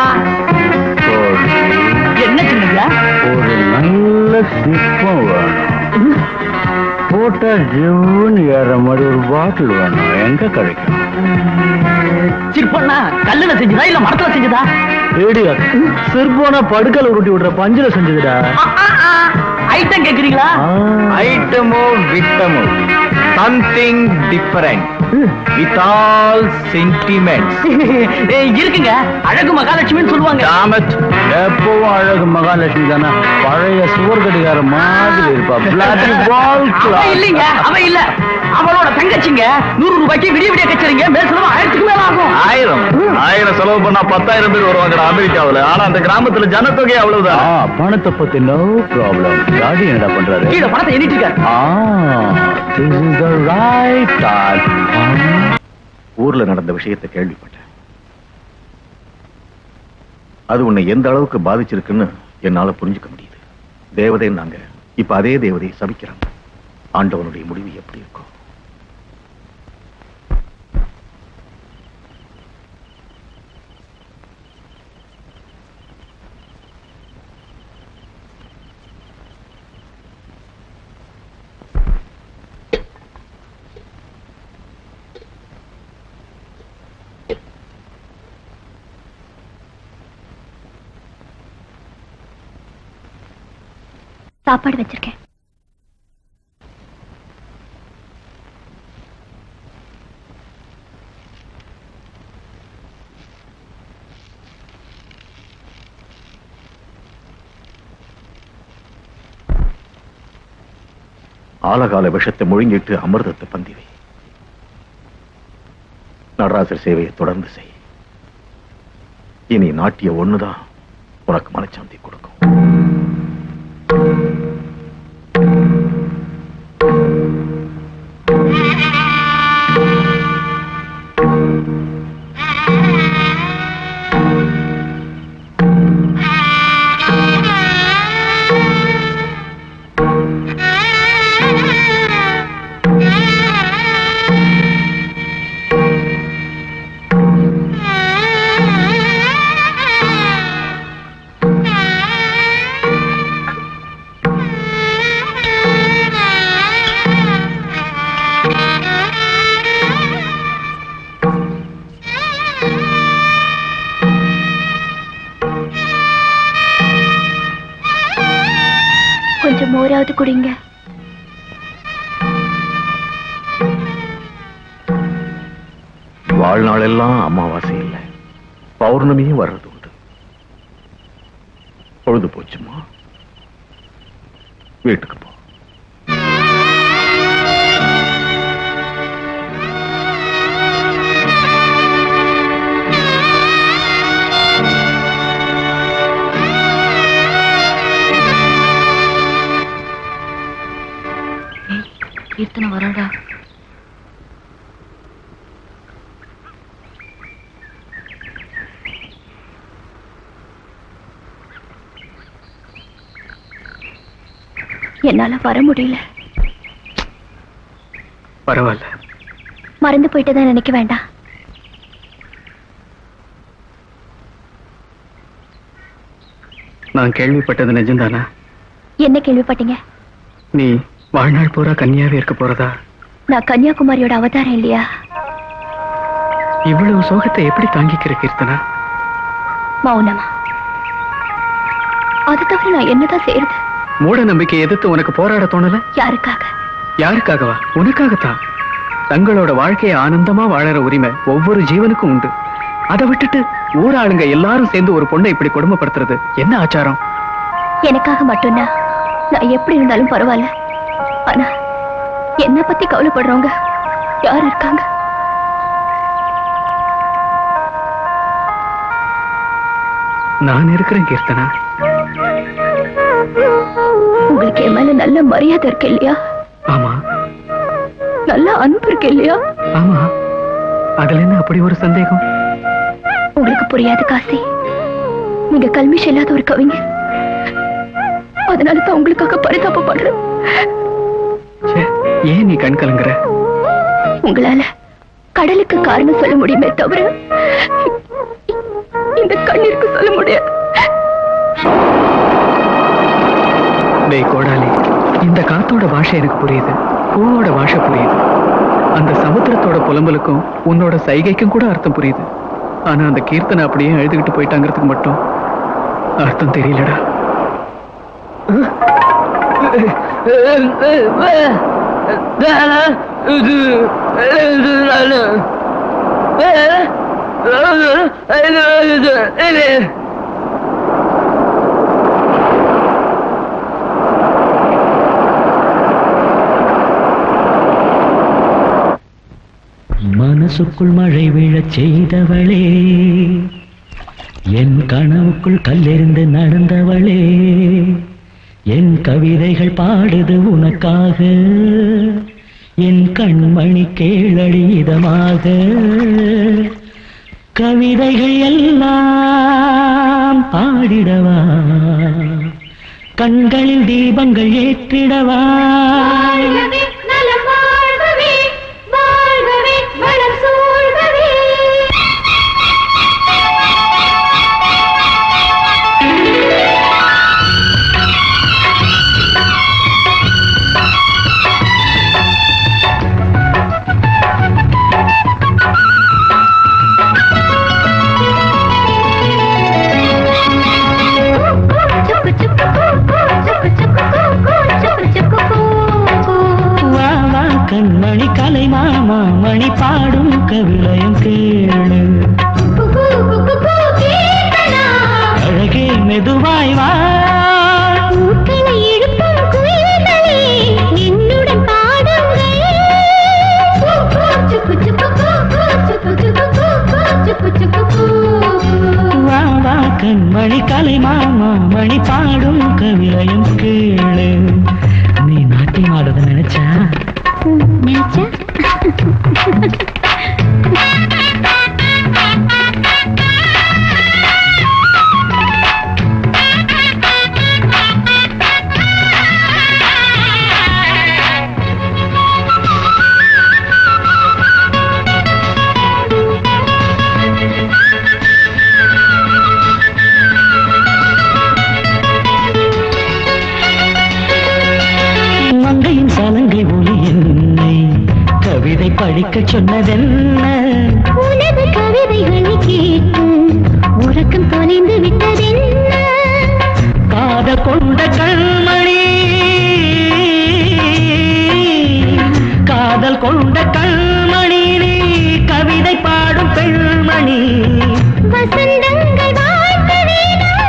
என்ன சின்னையா? ஒரு நல்ல சிற்பம் வேணும், போட்டா ஜிவ்னு ஏற மாதிரி ஒரு பாட்டில் வேணும். எங்க கிடைக்கும்? சிற்பம்னா கல்லுல செஞ்சதா இல்ல மரத்துல செஞ்சதா? சிற்பம்னா படுக்கல உருட்டி விடுற பஞ்சில செஞ்சதுடா. ஐட்டம் கேக்குறீங்களா? ஐட்டமோ விட்டமோ, something different with all sentiments. இருக்குங்க, அழகு மகாலட்சுமின்னு சொல்லுவாங்க. எப்பவும் அழகு மகாலட்சுமி தானே, பழைய சுவர் கடிகார மாதிரி இருப்பா. இல்லைங்க, அவ இல்ல, அவளோட தங்கச்சிங்க. 100 ரூபாய்க்கு விடிய விடிய கச்சரிங்க. மேல் செலவு 1000க்கு மேல ஆகும். 1000 செலவு பண்ணா 10,000 பேர் வருவாங்க அமெரிக்காவுல. ஆனா அந்த கிராமத்துல ஜனத்தொகை அவ்வளவுதான். பணத்தை பத்தி நோ ப்ராப்ளம். டாடி என்னடா பண்றாரு? கீழே பணத்தை எண்ணிட்டு இருக்காரு. This is the right time. ஊர்ல நடந்த விஷயத்தை கேள்விப்பட்டேன். அது உன்னை எந்த அளவுக்கு பாதிச்சிருக்குன்னு என்னால புரிஞ்சுக்க முடியுது. தேவதை நாங்க இப்ப அதே தேவதையை சபிக்கிறாங்க. ஆண்டவனுடைய முடிவு எப்படி இருக்கும்? சாப்பாடு வச்சிருக்கேன். ஆலகால விஷத்தை முழுங்கிட்டு அமிர்தத்தை பந்திவை. நடராசர் சேவையை தொடர்ந்து செய். இனி நாட்டிய ஒண்ணுதான் உனக்கு மனச்சாந்தி கொடுக்கும். கொஞ்சம் மோராவது குடிங்க. வாழ்நாளெல்லாம் அமாவாசை இல்லை, பௌர்ணமியும் வர்றது உண்டு. பொழுது போச்சுமா, வீட்டுக்கு போ. கீர்த்தனை வராடா. என்னால வர முடியல. பரவாயில்ல, மறந்து போயிட்டதா நினைக்க வேண்டாம். நான் கேள்விப்பட்டது நிஜம்தானா? என்ன கேள்விப்பட்டீங்க? நீ வாழ்நாள் பூரா கன்னியாவே இருக்க போறதா? நான் கன்னியாகுமரியோட அவதாரம் இல்லையா? இவ்வளவு சோகத்தை எப்படி தாங்கிக்கிற கீர்த்தனா? மௌனமா. அது தவிர நான் என்னதான் செய்யறது? மூட நம்பிக்கை எதிர்த்து உனக்கு போராட தோணல? யாருக்காக? யாருக்காகவா? உனக்காகத்தான். தங்களோட வாழ்க்கையை ஆனந்தமா வாழற உரிமை ஒவ்வொரு ஜீவனுக்கும் உண்டு. அதை விட்டுட்டு ஊராளுங்க எல்லாரும் சேர்ந்து ஒரு பொண்ணை இப்படி கொடுமைப்படுத்துறது என்ன ஆச்சாரம்? எனக்காக மட்டும்தான் நான் எப்படி இருந்தாலும் பரவாயில்ல. ஆனா என்ன பத்தி கவலைப்படுறவங்க யார் இருக்காங்க? நான் இருக்கிறேன் கீர்த்தனா. உங்களுக்கு என் மேல நல்ல மரியாதை இருக்கு இல்லையா? ஆமா. நல்ல அன்பு இருக்கு இல்லையா? ஆமா. அதுல என்ன அப்படி ஒரு சந்தேகம்? உங்களுக்கு புரியாது காசி. நீங்க கல்மிஷம் இல்லாத ஒரு கவிஞர். அதனாலதான் உங்களுக்காக பரிதாபப்படுறேன். ஏன் நீ கண் கலங்குற? உங்களால கடலுக்கு காரணம் சொல்ல முடியுமே தவிர இந்த கண்ணீருக்கு சொல்ல முடியாது. டேய் கோடாலி, இந்த காத்தோட பாஷை எனக்கு புரியுது, பூவோட பாஷை புரியுது, அந்த சமுத்திரத்தோட புலம்பலுக்கும் உன்னோட சைகைக்கும் கூட அர்த்தம் புரியுது. ஆனா அந்த கீர்த்தனை அப்படியே எழுதுகிட்டு போயிட்டாங்கிறதுக்கு மட்டும் அர்த்தம் தெரியலடா. மனசுக்குள் மழை விழச் செய்தவளே, என் கனவுக்குள் கல்லெறிந்து நடந்தவளே, என் கவிதைகள் பாடுது உனக்காக, என் கண்மணி கேளடி இதமாக, கவிதைகள் எல்லாம் பாடிடவா, கண்களில் தீபங்கள் ஏற்றிடவா. மணி கலை மாமா மணி பாடும் கவிதையும் கேளு. நீ நாட்டியம் ஆடுறத நினைச்சா மங்கையின் சலங்கை ஒளி என்னை கவிதை படிக்க சொன்னதென்ன? உனது கவிதைகளை கேட்டு உறக்கம் தொலைந்து விட்டதென்ன? காதல் கொண்ட கண்மணி, காதல் கொண்ட கண்மணி, நீ கவிதை பாடும் பெண்மணி. வசந்தங்கள் வாழ்த்தவே நான்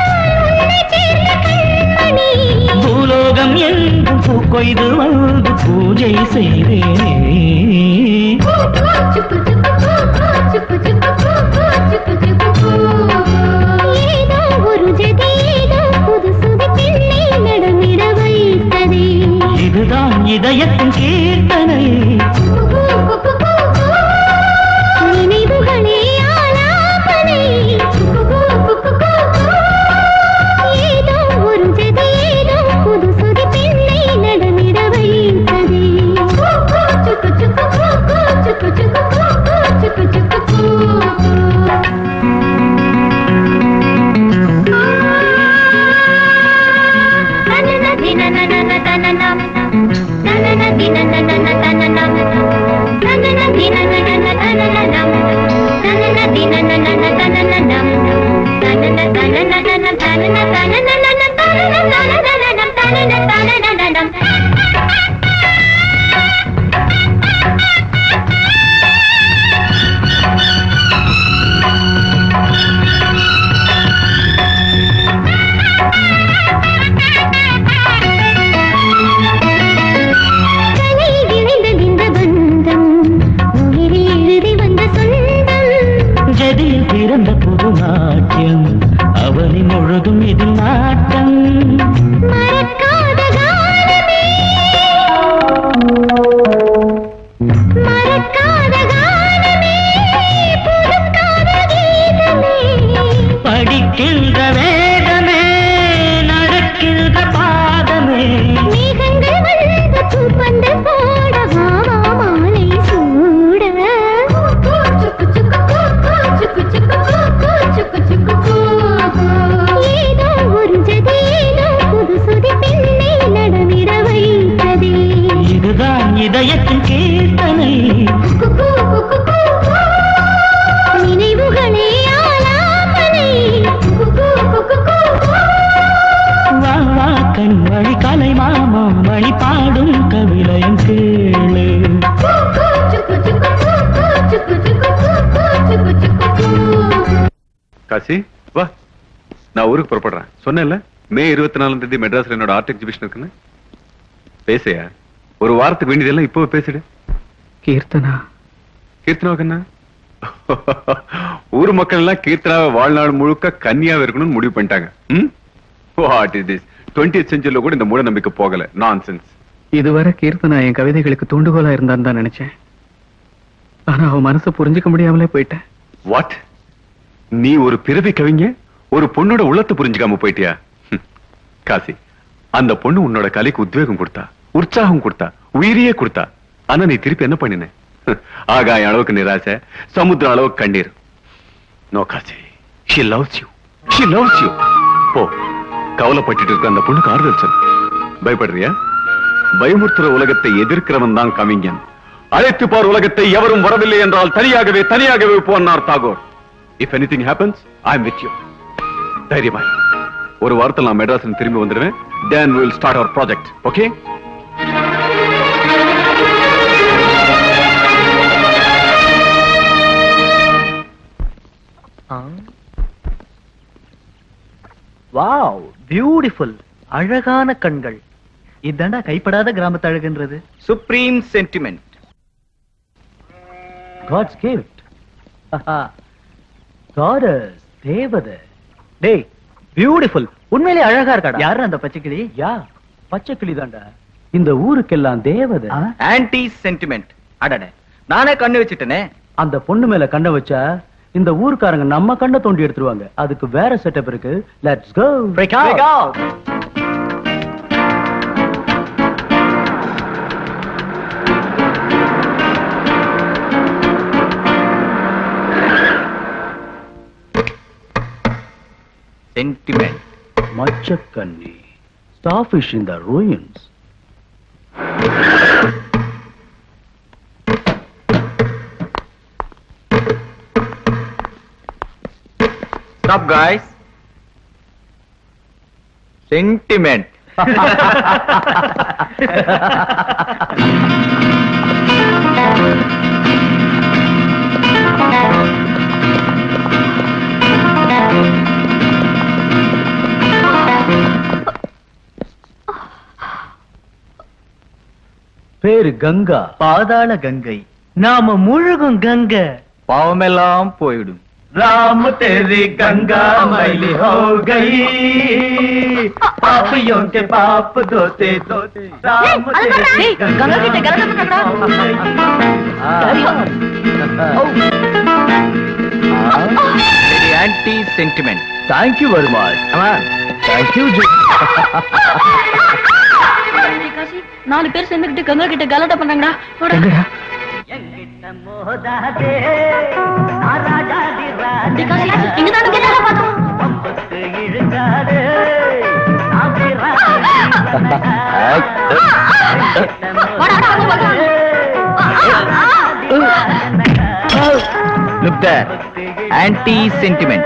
உன்னை சேர்ந்த கண்மணி. பூலோகம் எங்கும் பூக்கொய்து வந்து பூஜை செய்தேனே. ஏதோ ஒரு ஜதி ஏதோ புது சுதி பெண்ணை நடமிட வைத்ததே. இதுதான் இதயத்தின் கீர்த்தனை. நினைவுகளே ஆலாபனை. ஏதோ ஒரு ஜதி ஏதோ புது சுதி பெண்ணை நடமிட வைத்ததே. ஜதியில் பிறந்த புது நாட்டியம் அவனி முழுதும் இதில் நாட்டம். மறக்காத காலமே, மறக்காத காலமே, புதுக்காத கீதமே. படிக்கின்ற வேதமே, நடக்கின்ற பாதமே. மேகங்கள் வந்து பூப்பந்து போட வாவா மாலை சூட. ஏதோ ஒரு ஜதி ஏதோ புது சுதி பெண்ணை நடமிட வைத்ததே. இதுதான் இதயத்தின் கீர்த்தனை. நினைவுகளே ஆலாபனை. வா வா கண்மணி கலை மாமா மணி பாடும் கவிதையும் கேளு. காசி வா, நான் ஊருக்கு புறப்படுறேன். சொன்னேன்ல மே 24ஆம் தேதி மெட்ராஸ்ல என்னோட ஆர்ட் எக்ஸிபிஷன் இருக்குன்னு. பேசையா ஒரு வாரத்துக்கு வேண்டியதெல்லாம் இப்போ பேசிடு. கீர்த்தனா கீர்த்தனாவுக்கு என்ன? ஊர் மக்கள் எல்லாம் கீர்த்தனாவை வாழ்நாள் முழுக்க கன்னியாவே இருக்கணும்னு முடிவு பண்ணிட்டாங்க. What is this? 20th செஞ்சுரியில கூட இந்த மூட நம்பிக்கை போகல. நான்சென்ஸ். இதுவரை கீர்த்தனா என் கவிதைகளுக்கு தூண்டுகோலா இருந்தான்னு தான் நினைச்சேன். ஆனா அவன் மனசை புரிஞ்சுக்க முடியாமலே போயிட்டேன். வாட்? நீ ஒரு பிறவி கவிங்க ஒரு பொண்ணோட உள்ளத்தை புரிஞ்சுக்காம போயிட்டியா? காசி, அந்த பொண்ணு உன்னோட கலைக்கு உத்வேகம் கொடுத்தா, உற்சாகம் கொடுத்தா, உயிரியே கொடுத்தா. ஆனா நீ திருப்பி என்ன பண்ணின? ஆகாய அளவுக்கு நிராசை, சமுத்திர அளவுக்கு கண்ணீர். No Kasi, she loves you. She loves you. போ, கவலைப்பட்டு இருக்க அந்த பொண்ணுக்கு ஆறுதல் சொல்லு. பயப்படுறியா? பயமுறுத்துற உலகத்தை எதிர்க்கிறவன் தான் கவிஞன். அழைத்து பார் உலகத்தை, எவரும் வரவில்லை என்றால் தனியாகவே தனியாகவே போனார் Tagore. If anything happens, I am with you. தைரியமா ஒரு வாரத்தில் நான் மெட்ராஸ் திரும்பி வந்துடுவேன். Then we will start our project. Okay? Wow, beautiful. அழகான கண்கள். இதாண்டா கைப்படாத கிராமத்து அழகுன்றது. Supreme sentiment. God's gift. Goddess, தேவதை. டேய், பியூட்டிஃபுல். உண்மையிலே அழகா இருக்காடா. யாரு அந்த பச்சைக்கிளி? பச்சை கிளி தான்டா. இந்த ஊருக்கெல்லாம் தேவதை. Anti sentiment. அடடே, நானே கண்ணு வச்சுட்டேனே. அந்த பொண்ணு மேல கண்ணை வச்சா இந்த ஊர்க்காரங்க நம்ம கண்ணை தோண்டி எடுத்துருவாங்க. அதுக்கு வேற செட்டப் இருக்கு. Let's go. Break out. Sentiment. மச்சக்கண்ணி. Starfish in the ruins. Stop, guys. Sentiment. பேரு கங்கா. பாதாள கங்கை. நாம முழுகும் கங்கை. பாவமெல்லாம் போயிடும். राम तेरी गंगा मैली हो गई, पापियों के पाप धोते धोते राम तेरी गंगा की Anti sentiment. Thank you very much. Come on. Thank you. நாலு பேர் சேர்ந்துக்கிட்டு கங்கா கிட்ட கலாட்டா பண்ணாங்கடா. Look there. Anti sentiment.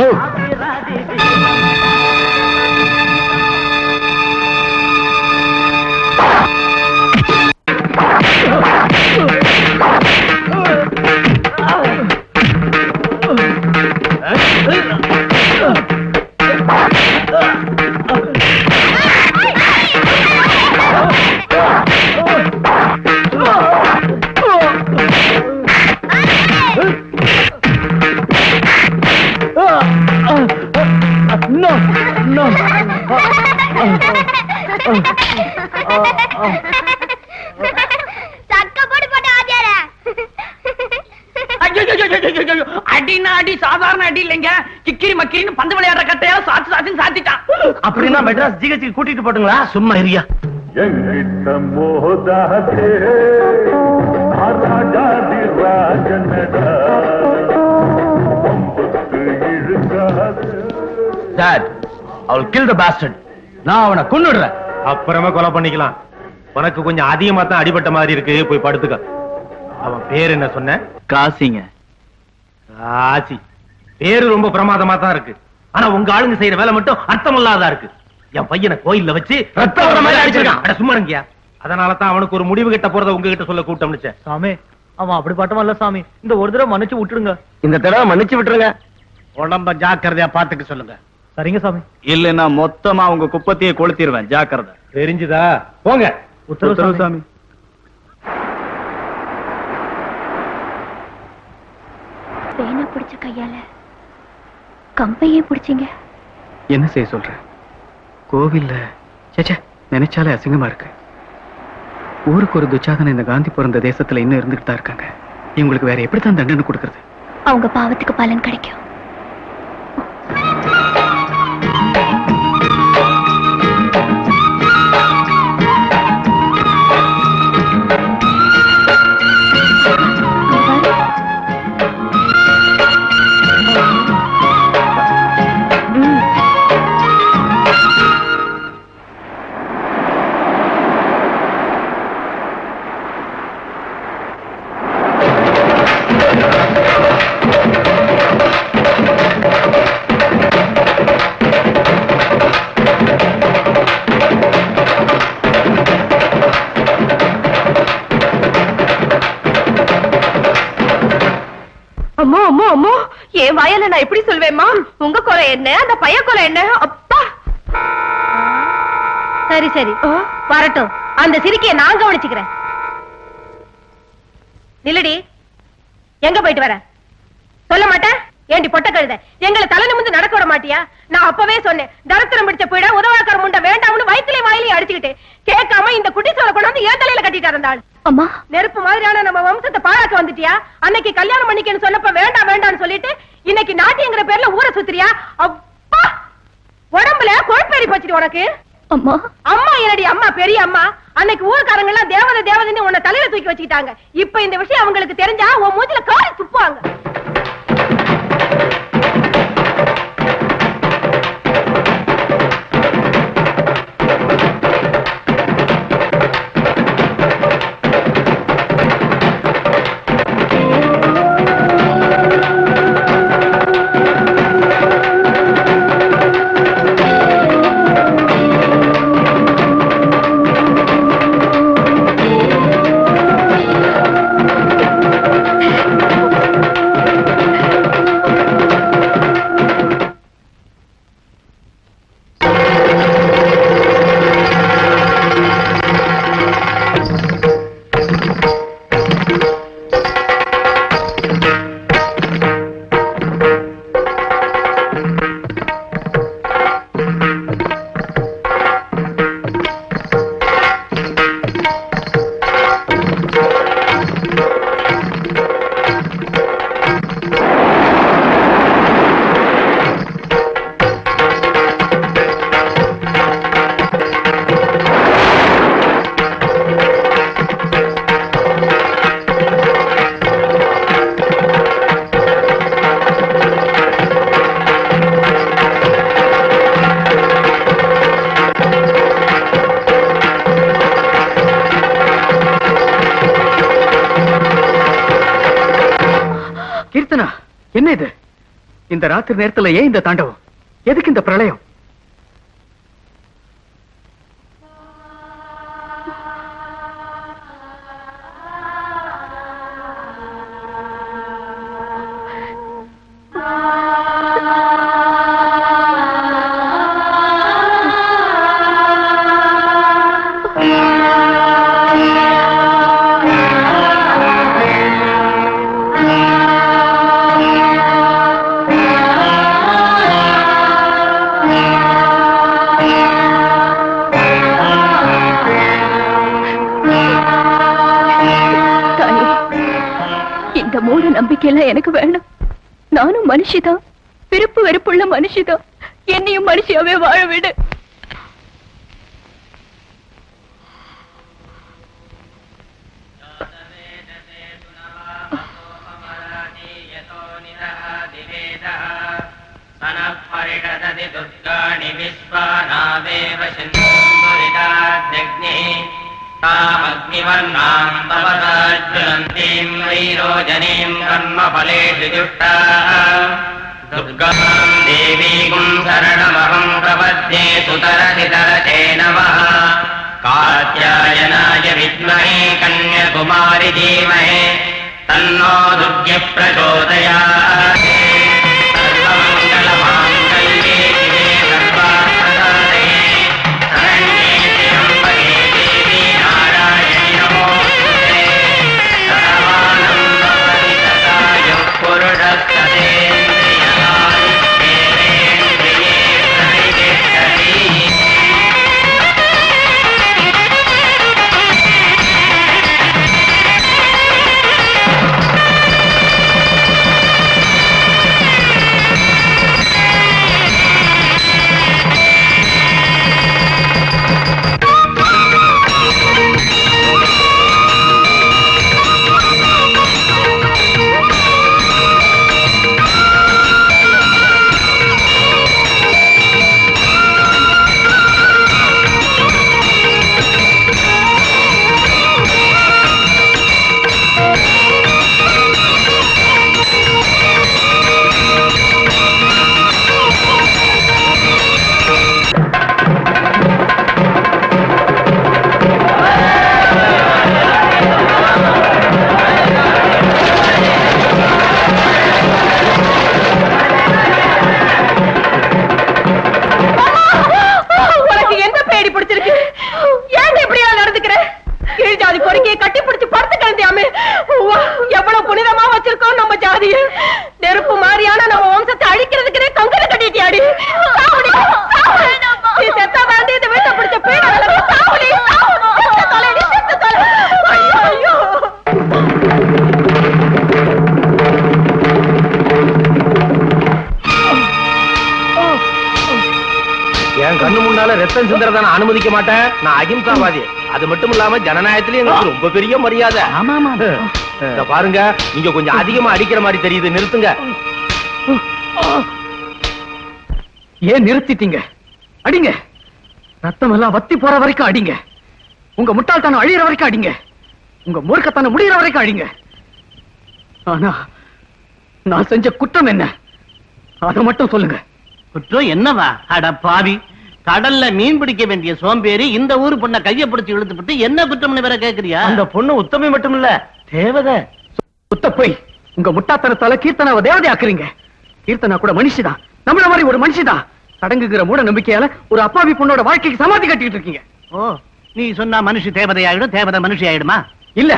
Move. அடினா அடி சாதாரண அடி இல்லைங்க. கிக்கிரி மக்கிரின்னு பந்து விளையாடுற கட்டையால சாத்து சாத்துன்னு சாத்திட்டான். அப்படின்னா மெட்ராஸ் ஜிஹெச்சுக்கு கூட்டிட்டு போட்டுங்களா? சும்மா இரியா. Dad, I will kill the bastard. நான் அவனை கொன்னுடுறேன். அப்புறமா கொலை பண்ணிக்கலாம். உனக்கு கொஞ்சம் அதிகமா தான் அடிபட்ட மாதிரி இருக்கு, போய் படுத்துக்க. அவன் பேர் என்ன சொன்ன? காசிங்க. காசி பேரு ரொம்ப பிரமாதமா தான் இருக்கு. ஆனா உங்க ஆளுங்க செய்யற வேலை மட்டும் அர்த்தமில்லாதா இருக்கு. என் பையனை கோயில்ல வச்சு ரத்தம் மாதிரி அடிச்சிருக்கான். அட சும்மா இருங்கயா. அதனால தான் அவனுக்கு ஒரு முடிவு கிட்ட போறத உங்ககிட்ட சொல்ல கூட்டம்னுச்சேன். சாமி, அவன் அப்படி பட்டவன் இல்ல சாமி. இந்த ஒரு தடவை மன்னிச்சு விட்டுருங்க. இந்த தடவை மன்னிச்சு விட்டுருங்க. உடம்ப ஜாக்கிரதையா பாத்துக்க சொல்லுங்க. சரிங்க சாமி. இல்லன்னா மொத்தமா உங்க குப்பத்தையே கொளுத்திடுவேன். ஜாக்கிரதை. தெரிஞ்சுதா? போங்க. உத்தரவு சாமி. பேனை பிடிச்ச கையால கம்பையே பிடிச்சிங்க. என்ன செய்ய சொல்ற? கோவில்ல சேச்சே நினைச்சாலே அசிங்கமா இருக்கு. ஊருக்கு ஒரு துச்சாதன இந்த காந்தி பிறந்த தேசத்துல இன்னும் இருந்துட்டு தான் இருக்காங்க. இவங்களுக்கு வேற எப்படித்தான் தண்டனை கொடுக்கறது? அவங்க பாவத்துக்கு பலன் கிடைக்கும். அம்மா அம்மா அம்மா, என் வாயால நான் எப்படி சொல்வேம்மா? உங்க கொலை என்ன, அந்த பைய கொலை என்ன? அப்பா. சரி சரி வரட்டும். அந்த சிரிக்கைய நான் கவனிச்சுக்கிறேன். நில்லடி. எங்க போயிட்டு வர? சொல்ல மாட்டேன். ஏண்டி பொட்ட கழுத எங்களை தலை நிமிந்து நடக்க விட மாட்டியா? நான் அப்பவே சொன்னேன், தரத்திரம் பிடிச்ச போயிட உதவாக்கார முண்டை வேண்டாம்னு வயிற்றுல வாயிலையும் அடிச்சுக்கிட்டு கேட்காம இந்த குட்டி சோலை கொண்டாந்து ஏன் தலையில கட்டிட்டு இருந்தாள். அம்மா, நெருப்பு மாதிரியான நம்ம வம்சத்தை பாழாக்க வந்துட்டியா? அன்னைக்கு கல்யாணம் பண்ணிக்கன்னு சொன்னப்ப வேண்டாம் வேண்டாம்னு சொல்லிட்டு இன்னைக்கு நாட்டிங்கிற பேர்ல ஊரை சுத்திரியா? அப்பா, உடம்புல கொழுப்பேறி போச்சுடி உனக்கு. அம்மா அம்மா என்னடி அம்மா, பெரிய அம்மா. அன்னைக்கு ஊர்க்காரங்க எல்லாம் தேவதை தேவதைன்னு உன்னை தலையில தூக்கி வச்சுக்கிட்டாங்க. இப்ப இந்த விஷயம் அவங்களுக்கு தெரிஞ்சா உன் மூஞ்சில காரி துப்புவாங்க. என்ன இது? இந்த ராத்திரி நேரத்துல ஏன் இந்த தாண்டவம்? எதுக்கு இந்த பிரளயம்? நம்பிக்கையெல்லாம் எனக்கு வேணும். நானும் மனுஷிதான், விருப்பு வெறுப்புள்ள மனுஷிதான். என்னையும் மனுஷியாவே வாழ விடு. तामग्निवर्णाम् तवदाज्वलन्तीम् वैरोजनीम् कर्मफलेषु जुष्टा दुर्गाम् देवीम् शरणमहम् प्रपद्ये सुतरसितरते नमः कात्यायनाय विद्महे कन्याकुमारि धीमहि तन्नो दुर्गे प्रचोदयात् सर्वमङ्गलमाङ्गल्ये शिवे सर्वार्थसाधके शरण्ये त्र्यम्बके देवी नारायणि नमोस्तुते सर्वानन्दमयि सदायुः पुरुषस्ततेन्द्रियकायुष्येवेन्द्रिये प्रतिष्ठति கண்ணு முன்னால ரத்தம் சிந்தறத நான் அனுமதிக்க மாட்டேன். நான் அகிம்சாவாதி. அது மட்டும் இல்லாம ஜனநாயகத்திலே எனக்கு ரொம்ப பெரிய மரியாதை. இத பாருங்க, நீங்க கொஞ்சம் அதிகமா அடிக்கிற மாதிரி தெரியுது. நிறுத்துங்க. ஏன் நிறுத்திட்டீங்க? அடிங்க. ரத்தம் எல்லாம் வத்தி போற வரைக்கும் அடிங்க. உங்க முட்டாள்தனம் அழியிற வரைக்கும் அடிங்க. உங்க மூர்க்கத்தனம் முடிகிற வரைக்கும் அடிங்க. ஆனா நான் செஞ்ச குற்றம் என்ன, அதை மட்டும் சொல்லுங்க. குற்றம் என்னவா? அட பாவி, கடல்ல மீன் பிடிக்க வேண்டிய சோம்பேறி இந்த ஊரு பொண்ணை கைய பிடிச்சு இழுத்துப்பட்டு என்ன குற்றம்னு வேற கேக்குறியா? அந்த பொண்ணு உத்தமி மட்டும் இல்ல, தேவதை. சுத்த போய் உங்க முட்டாத்தனத்தால கீர்த்தனாவை தேவதை ஆக்குறீங்க. கீர்த்தனா கூட மனுஷிதான், நம்மள மாதிரி ஒரு மனுஷிதான். சடங்குங்கிற மூட நம்பிக்கையால ஒரு அப்பாவி பொண்ணோட வாழ்க்கைக்கு சமாதி கட்டிட்டு இருக்கீங்க. ஓ, நீ சொன்னா மனுஷி தேவதை ஆயிடும், தேவதை மனுஷி ஆயிடுமா? இல்ல,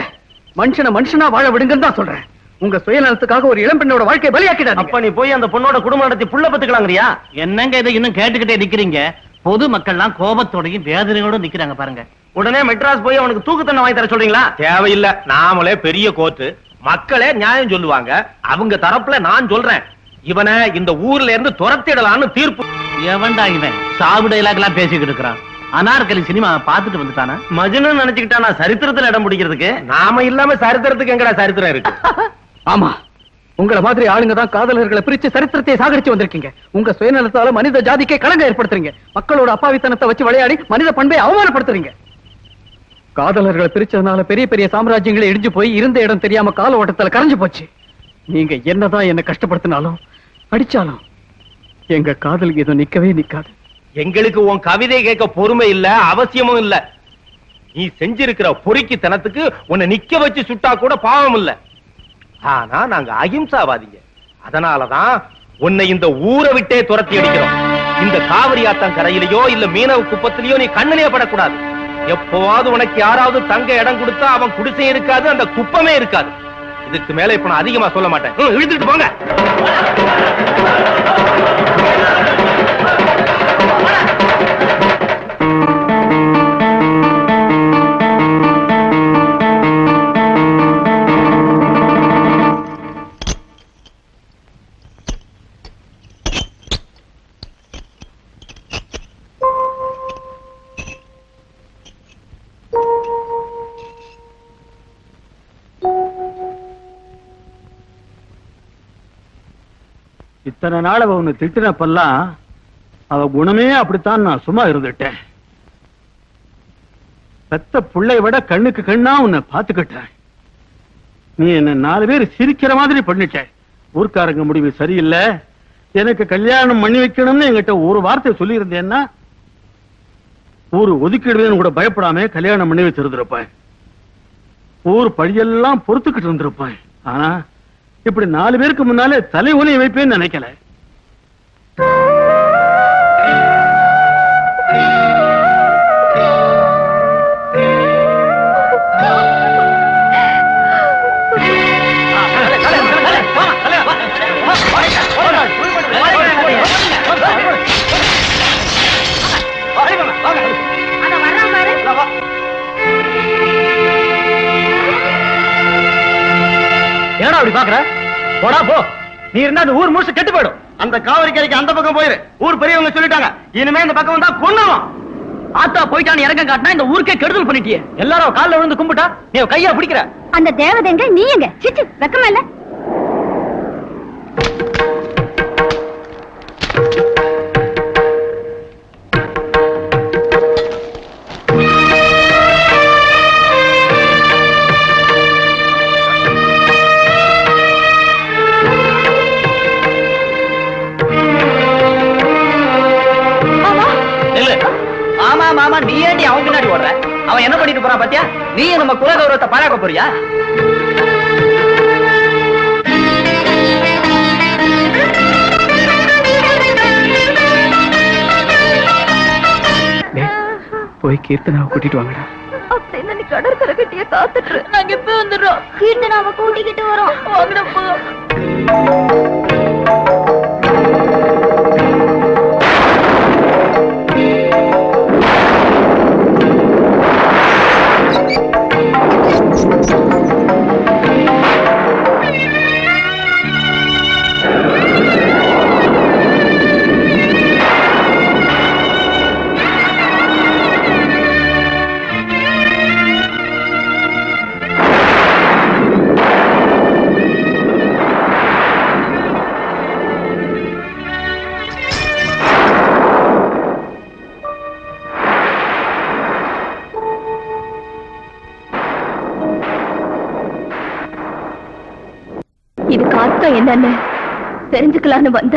மனுஷனை மனுஷனா வாழ விடுங்கன்னு தான் சொல்றேன். உங்க சுயநலத்துக்காக ஒரு இளம் பெண்ணோட வாழ்க்கையை பலியாக்கிடாதீங்க. அப்ப நீ போய் அந்த பொண்ணோட குடும்பம் நடத்தி புள்ள பத்துக்கலாங்கறியா? என்னங்க இதை இன்னும் கேட்டுக்கிட்டே நிக்கிறீங்க? பொது மக்கள்லாம் கோபத்தோடையும் வேதனையோட நிக்கிறாங்க பாருங்க. உடனே மெட்ராஸ் போய் அவனுக்கு தூக்கு தண்டனை வாங்கி தர சொல்றீங்களா? தேவையில்லை. நாமளே பெரிய கோர்ட்டு, மக்களே நியாயம் சொல்லுவாங்க. அவங்க தரப்புல நான் சொல்றேன், இவனை இந்த ஊர்ல இருந்து துரத்திடலான்னு தீர்ப்பு. எவன்டா இவன் சாவு டைலாக் எல்லாம் பேசிக்கிட்டு இருக்கிறான்? அனார்கலி சினிமா பாத்துட்டு வந்துட்டானா? மஜ்னு நினைச்சுக்கிட்டானா சரித்திரத்துல இடம் பிடிக்கிறதுக்கு? நாம இல்லாம சரித்திரத்துக்கு எங்கடா சரித்திரம் இருக்கு? ஆமா, உங்களை மாதிரி ஆளுங்க தான் காதலர்களை பிரிச்சு சரித்திரத்தை சாகரிச்சு வந்திருக்கீங்க. உங்க சுயநலத்தால மனித ஜாதிக்கே களங்கம் ஏற்படுத்துறீங்க. மக்களோட அப்பாவித்தனத்தை வச்சு விளையாடி மனித பண்பை அவமானப்படுத்துறீங்க. காதலர்களை பிரிச்சதுனால பெரிய பெரிய சாம்ராஜ்யங்களை இடிஞ்சு போய் இருந்த இடம் தெரியாம கால ஓட்டத்துல கரைஞ்சு போச்சு. நீங்க என்னதான் என்ன கஷ்டப்படுத்தினாலும் அடிச்சாலும் எங்க காதல் ஏதோ நிக்கவே நிக்காது. எங்களுக்கு உன் கவிதை கேட்க பொறுமை இல்ல, அவசியமும் இல்ல. நீ செஞ்சிருக்கிற பொறுக்கித்தனத்துக்கு உன்னை நிக்க வச்சு சுட்டா கூட பாவம் இல்ல. ஆனா நாங்க அகிம்சாவாதிங்க. அதனாலதான் உன்னை இந்த ஊரை விட்டே துரத்தி அடிக்கிறோம். இந்த காவிரி ஆத்தம் கரையிலையோ இல்ல மீனவ குப்பத்திலேயோ நீ கண்ணிலே படக்கூடாது. எப்போவாவது உனக்கு யாராவது தங்க இடம் கொடுத்தா அவன் குடிசையும் இருக்காது, அந்த குப்பமே இருக்காது. இதுக்கு மேல இப்ப நான் அதிகமா சொல்ல மாட்டேன். இழுத்துட்டு போங்க. இத்தனை நாள் அவ உன்னை திட்டினப்பெல்லாம் அவ குணமே அப்படித்தான் நான் சும்மா இருந்துட்டேன். பெத்த புள்ளை விட கண்ணுக்கு கண்ணா உன்னை பாத்துக்கிட்டேன். நீ என்ன 4 பேர் சிரிக்கிற மாதிரி பண்ணிட்ட. ஊர்க்காரங்க முடிவு சரியில்லை, எனக்கு கல்யாணம் பண்ணி வைக்கணும்னு என்கிட்ட ஒரு வார்த்தை சொல்லி இருந்தேன்னா ஊரு ஒதுக்கிடுவேன்னு கூட பயப்படாம கல்யாணம் பண்ணி வச்சிருந்திருப்பேன். ஊர் பழியெல்லாம் பொறுத்துக்கிட்டு இருந்திருப்பேன். ஆனா இப்படி 4 பேருக்கு முன்னாலே தலை ஒலி வைப்பேன்னு நினைக்கல. ஏடா அப்படி பாக்குற? போடா போ. நீ இருந்தா அந்த ஊர் முழுசு கெட்டு போயிடும். அந்த காவிரி கரைக்கு அந்த பக்கம் போயிரு. ஊர் பெரியவங்க சொல்லிட்டாங்க, இனிமே இந்த பக்கம் வந்தா கொன்னுவோம். ஆத்தா போயிட்டான்னு இறங்க காட்டினா இந்த ஊருக்கே கெடுதல் பண்ணிட்டியே. எல்லாரும் கால்ல விழுந்து கும்பிட்டா நீ கையா பிடிக்கிற. அந்த தேவதைங்க நீ எங்க? சிச்சு வெக்கமா இல்ல? மாமா நீ ஏண்டி அவன் பின்னாடி ஓடுற? அவன் என்ன பண்ணிட்டு போறான் பாத்தியா? நீ நம்ம குல கௌரவத்தை பாராக்க போறியா? போய் கீர்த்தனாவை கூட்டிட்டு வாங்கடா. அப்படின்னா நீ கடற்கரை கட்டிய காத்துட்டு நாங்க இப்ப வந்துடுறோம். கீர்த்தனாவை கூட்டிக்கிட்டு வரோம். வாங்கடா போ. என்னன்னு தெரிஞ்சுக்கலான்னு வந்த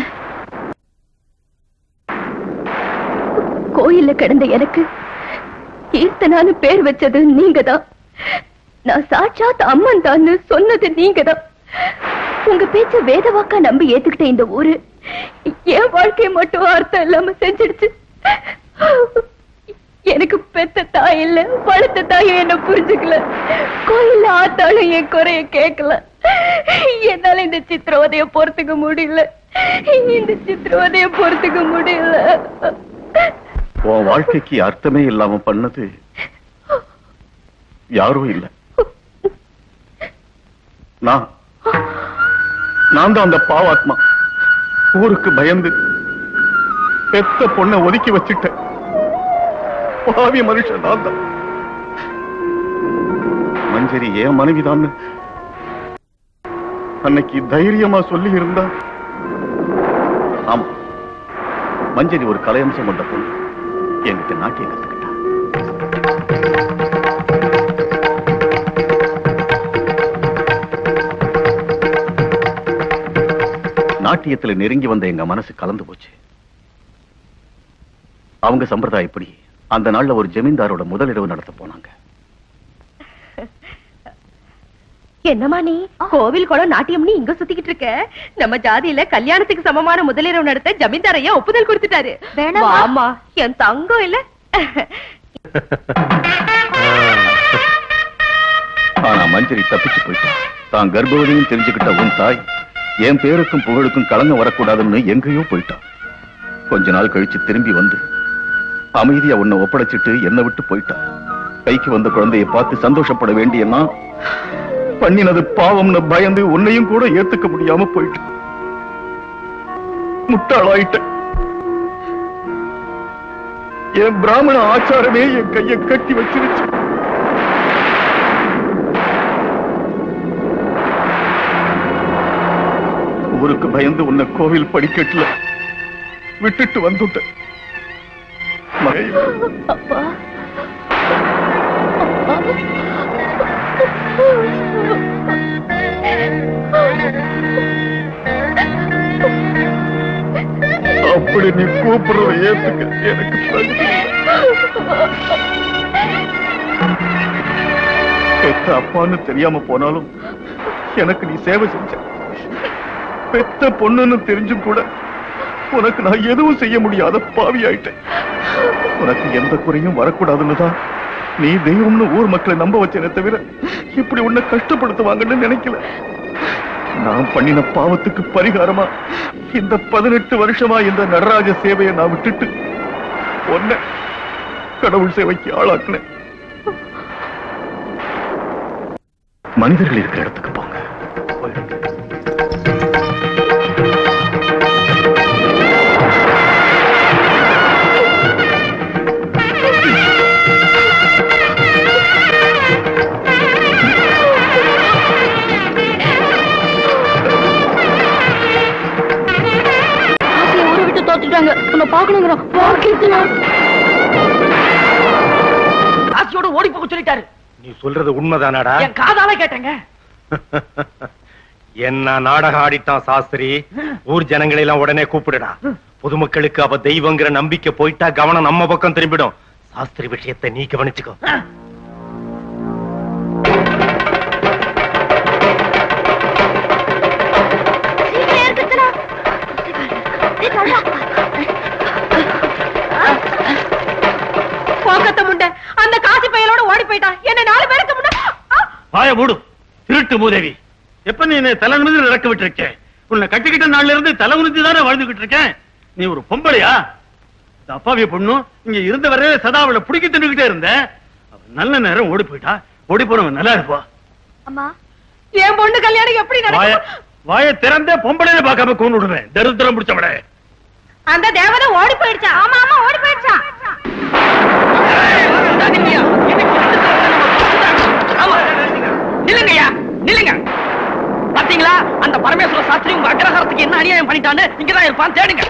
கோயில்ல கிடந்த எனக்கு கீர்த்தனான்னு பேர் வச்சது நீங்கதான். நான் சாட்சாத் அம்மன் தான் சொன்னது நீங்கதான். உங்க பேச்ச வேதவாக்கா நம்பி ஏத்துக்கிட்ட இந்த ஊரு என் வாழ்க்கையை மட்டும் அர்த்தம் இல்லாம செஞ்சிடுச்சு. எனக்கு பெத்த தாய் இல்ல, வளர்த்த தாயும் என்ன புரிஞ்சுக்கல. கோயில்ல ஆத்தாலும் என் குறைய கேட்கல. என்னால இந்த சித்திரவதைய பொறுத்துக்க முடியல. இந்த சித்திரவதைய பொறுத்துக்க முடியல. உன் வாழ்க்கைக்கு அர்த்தமே இல்லாம பண்ணது யாரும் இல்ல, நான் தான் அந்த பாவாத்மா. ஊருக்கு பயந்து பெத்த பொண்ணை ஒதுக்கி வச்சுட்டேன். பாவி மனுஷன் நான் தான். மஞ்சரி ஏன் மனைவிதான் அன்னைக்கு தைரியமா சொல்லி இருந்தா. ஆமா, மஞ்சரி ஒரு கலையம்சம் கொண்ட பொண்ணு. என்கிட்ட நாட்டியம் கத்துக்கிட்டா. நாட்டியத்துல நெருங்கி வந்த எங்க மனசு கலந்து போச்சு. அவங்க சம்பிரதாயப்படி அந்த நாள்ல ஒரு ஜமீன்தாரோட முதலிரவு நடத்த போனாங்க. என்னமா நீ கோவில் குளம் நாட்டியம்னு இங்க சுத்திக்கிட்டு இருக்க? நம்ம ஜாதியில கல்யாணத்துக்கு சமமான முதலிரவு நடத்த ஜமீன்தாரையா ஒப்புதல் கொடுத்துட்டாரு. ஆமா, என் தங்கம் இல்ல. ஆனா மஞ்சரி தப்பிச்சு போயிட்டான். தான் கர்ப்பவதியும் தெரிஞ்சுக்கிட்ட உன் தாய் என் பேருக்கும் புகழுக்கும் கலங்க வரக்கூடாதுன்னு எங்கேயோ போயிட்டான். கொஞ்ச நாள் கழிச்சு திரும்பி வந்து அமைதியா உன்னை ஒப்படைச்சிட்டு என்னை விட்டு போயிட்டான். கைக்கு வந்த குழந்தையை பார்த்து சந்தோஷப்பட வேண்டியன்னா பண்ணினது பாவம்னு பயந்து உன்னையும் கூட ஏத்துக்க முடியாம போயிட்டு முட்டாளாயிட்ட. என் பிராமண ஆச்சாரமே என் கையை கட்டி வச்சிருச்சு. ஊருக்கு பயந்து உன்னை கோவில் படிக்கட்டுல விட்டுட்டு வந்துட்டேன். அப்பா, அப்படி நீ கூப்பிடுறத ஏத்துக்க எனக்கு பெத்த அப்பான்னு தெரியாம போனாலும் எனக்கு நீ சேவை செஞ்ச. பெத்த பொண்ணுன்னு தெரிஞ்சும் கூட உனக்கு நான் எதுவும் செய்ய முடியாத பாவி ஆயிட்டேன். உனக்கு எந்த குறையும் வரக்கூடாதுன்னு தான் நீ தெய்வம்னு ஊர் மக்களை நம்ப வச்சேனே தவிர இப்படி உன்னை கஷ்டப்படுத்துவாங்கன்னு நினைக்கல. நான் பண்ணின பாவத்துக்கு பரிகாரமா இந்த 18 வருஷமா இந்த நடராஜ சேவையை நான் விட்டுட்டு உன்னை கடவுள் சேவைக்கு ஆளாக்குனேன். மனிதர்கள் இருக்கிற இடத்துக்கு போங்க. ஆசியோட ஓடி போக சொல்லிட்டாரு. நீ சொல்றது உண்மைதானாடா? என் காதால கேட்டேங்க. என்ன நாடகம் ஆடிட்டான் சாஸ்திரி. ஊர் ஜனங்களை எல்லாம் உடனே கூப்பிடுடா. பொதுமக்களுக்கு அவ தெய்வங்கிற நம்பிக்கை போயிட்டா கவனம் நம்ம பக்கம் திரும்பிடும். சாஸ்திரி விஷயத்தை நீ கவனிச்சுக்கோ. அந்த காசி பையலோட ஓடி போயிட்டான். என்ன 4 பேருக்கு முன்னாடி வாய மூடு திருட்டு மூதேவி. எப்ப நீ தலை நிமிர்ந்து நடக்க விட்டுருக்கேன்? உன்னை கட்டிக்கிட்ட நாள்ல இருந்து தலை உறுதி தானே வாழ்ந்துகிட்டு இருக்கேன். நீ ஒரு பொம்பளையா? அப்பாவிய பொண்ணு இங்க இருந்த வரையில சதா அவளை பிடிக்க தின்னுகிட்டே இருந்த. நல்ல நேரம் ஓடி போயிட்டா. ஓடி போனவன் நல்லா இருப்பா. அம்மா, என் பொண்ணு கல்யாணம் எப்படி நடக்கும்? வாய திறந்தே பொம்பளைய பார்க்காம கொண்டு விடுவேன். தரித்திரம் பிடிச்சவள. அந்த தேவதை ஓடி போயிடுச்சா? ஆமா ஆமா, ஓடி போயிடுச்சா. நில்லுங்கய்யா, நில்லுங்க. பாத்தீங்களா அந்த பரமேஸ்வர சாஸ்திரி உங்க அக்ரஹாரத்துக்கு என்ன அநியாயம் பண்ணிட்டான்னு? இங்கதான் இருப்பான், தேடுங்க.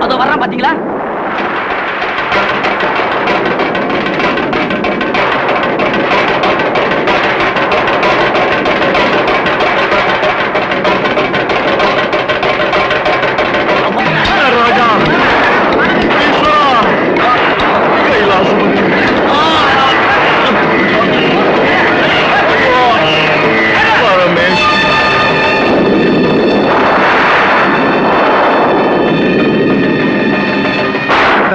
அதோ வர்றான் பாத்தீங்களா?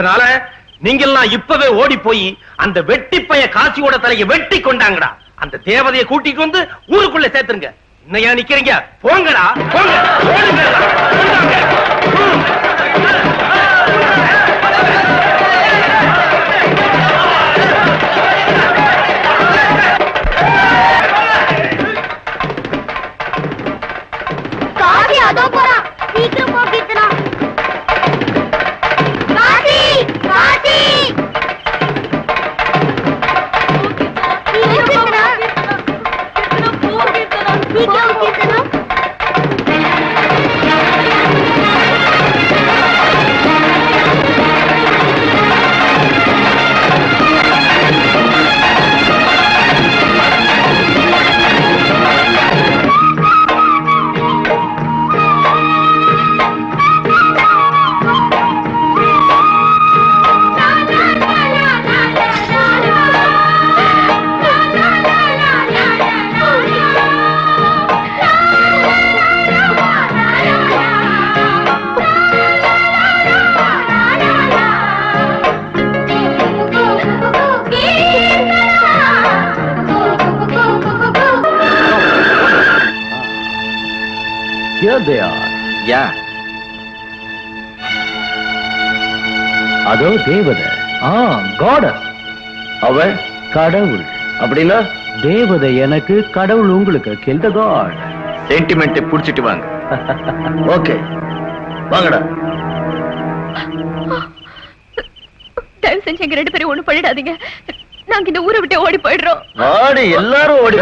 அதனால நீங்கெல்லாம் இப்பவே ஓடி போய் அந்த வெட்டிப்பைய காசியோட தலையை வெட்டி கொண்டாங்கடா. அந்த தேவதையை கூட்டிட்டு வந்து ஊருக்குள்ள சேர்த்துருங்க. இன்னையா நிக்கிறீங்க? போங்கடா, போங்க, ஓடுங்க, ஓடுங்க. காசி அதோ போறா. சீக்கிரம் போ கீர்த்தனா. காசி காசி கீர்த்தனா போ கீர்த்தனா. சீக்கிரம் Keerthana. Here they are. Yeah. அதோ தேவதை. காடஸ். அவள் கடவுள். அப்படின்னா தேவதை எனக்கு, கடவுள் உங்களுக்கு. Kill the god. சென்டிமெண்ட் புடிச்சிட்டு வாங்க. ஓகே, வாங்கடா. தயவு செஞ்சு எங்க 2 பேரும் ஒண்ணு பண்ணிடாதீங்க. நாங்க இந்த ஊரை விட்டு ஓடி போயிடுறோம். ஆடி எல்லாரும் ஓடி.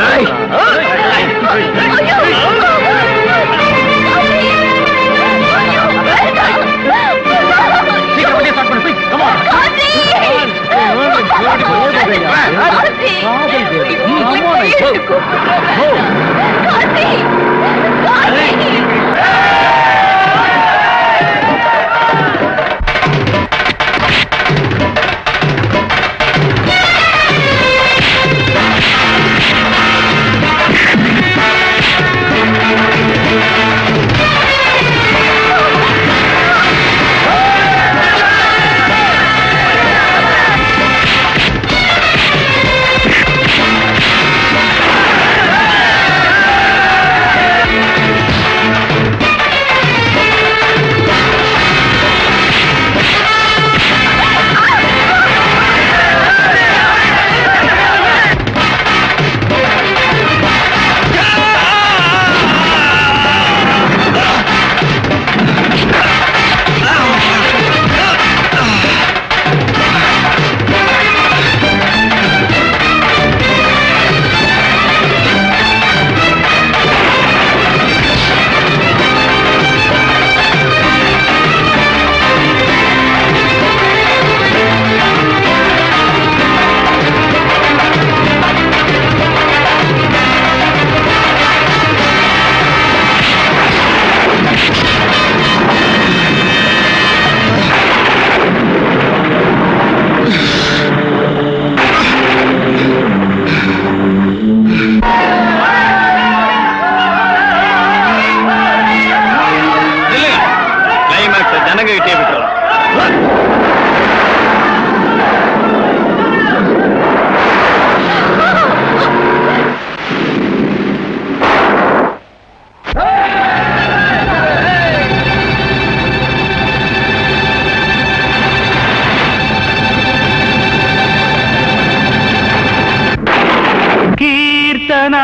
கீர்த்தனா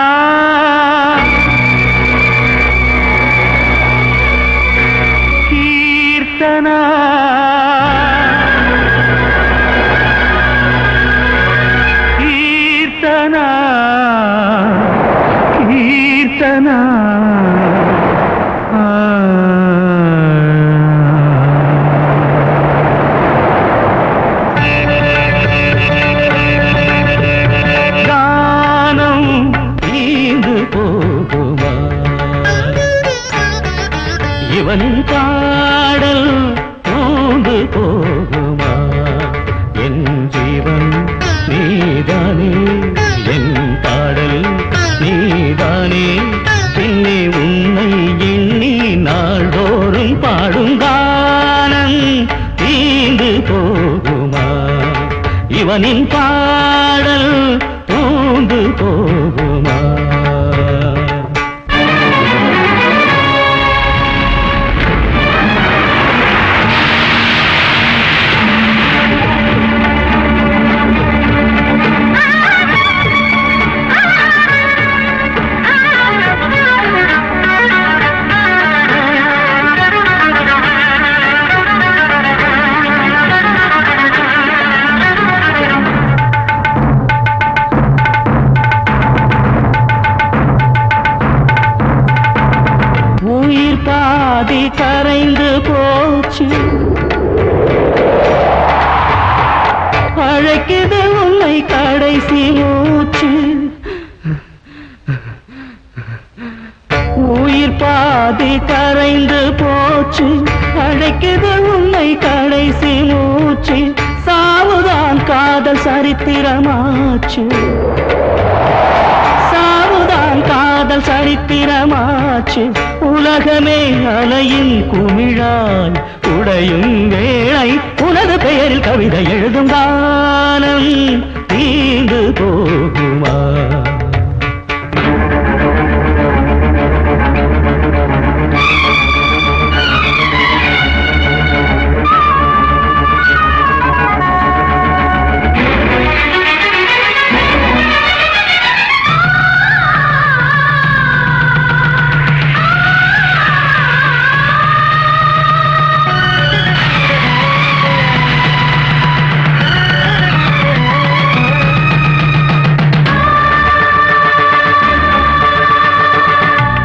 கீர்த்தனா கீர்த்தனா கீர்த்தனா இவனின் பாடல் தோந்து போகுமா? என் ஜீவன் நீதானே, என் பாடல் நீதானே, பின்னே உன்னை எண்ணி நாள்தோறும் பாடும் கானம் தீந்து போ இவனின் பாடல் தூண்டு போகுமா? கரைந்து போச்சு அழைக்குது உன்னை கடைசி மூச்சு உயிர் பாதி கரைந்து போச்சு அழைக்குது உன்னை கடைசி மூச்சு சாவுதான் காதல் சரித்திரமாச்சு சாவுதான் காதல் சரித்திரமாச்சு உலகமே அலையின் குமிழாய் உடையும் வேளை உனது பெயரில் கவிதை எழுதும் காலம் தீண்டு போகுமா?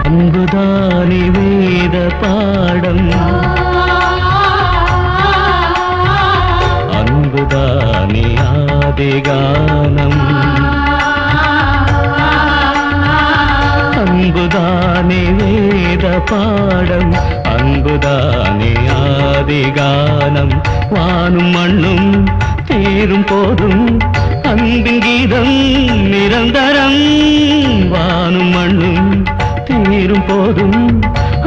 அன்புதானே வேத பாடம் அன்புதானே ஆதிகானம் அன்புதானே வேத பாடம் அன்புதானே ஆதிகானம் வானும் மண்ணும் தீரும் போதும் அன்பின் கீதம் நிரந்தரம் வானும் மண்ணும் தீரும் போதும்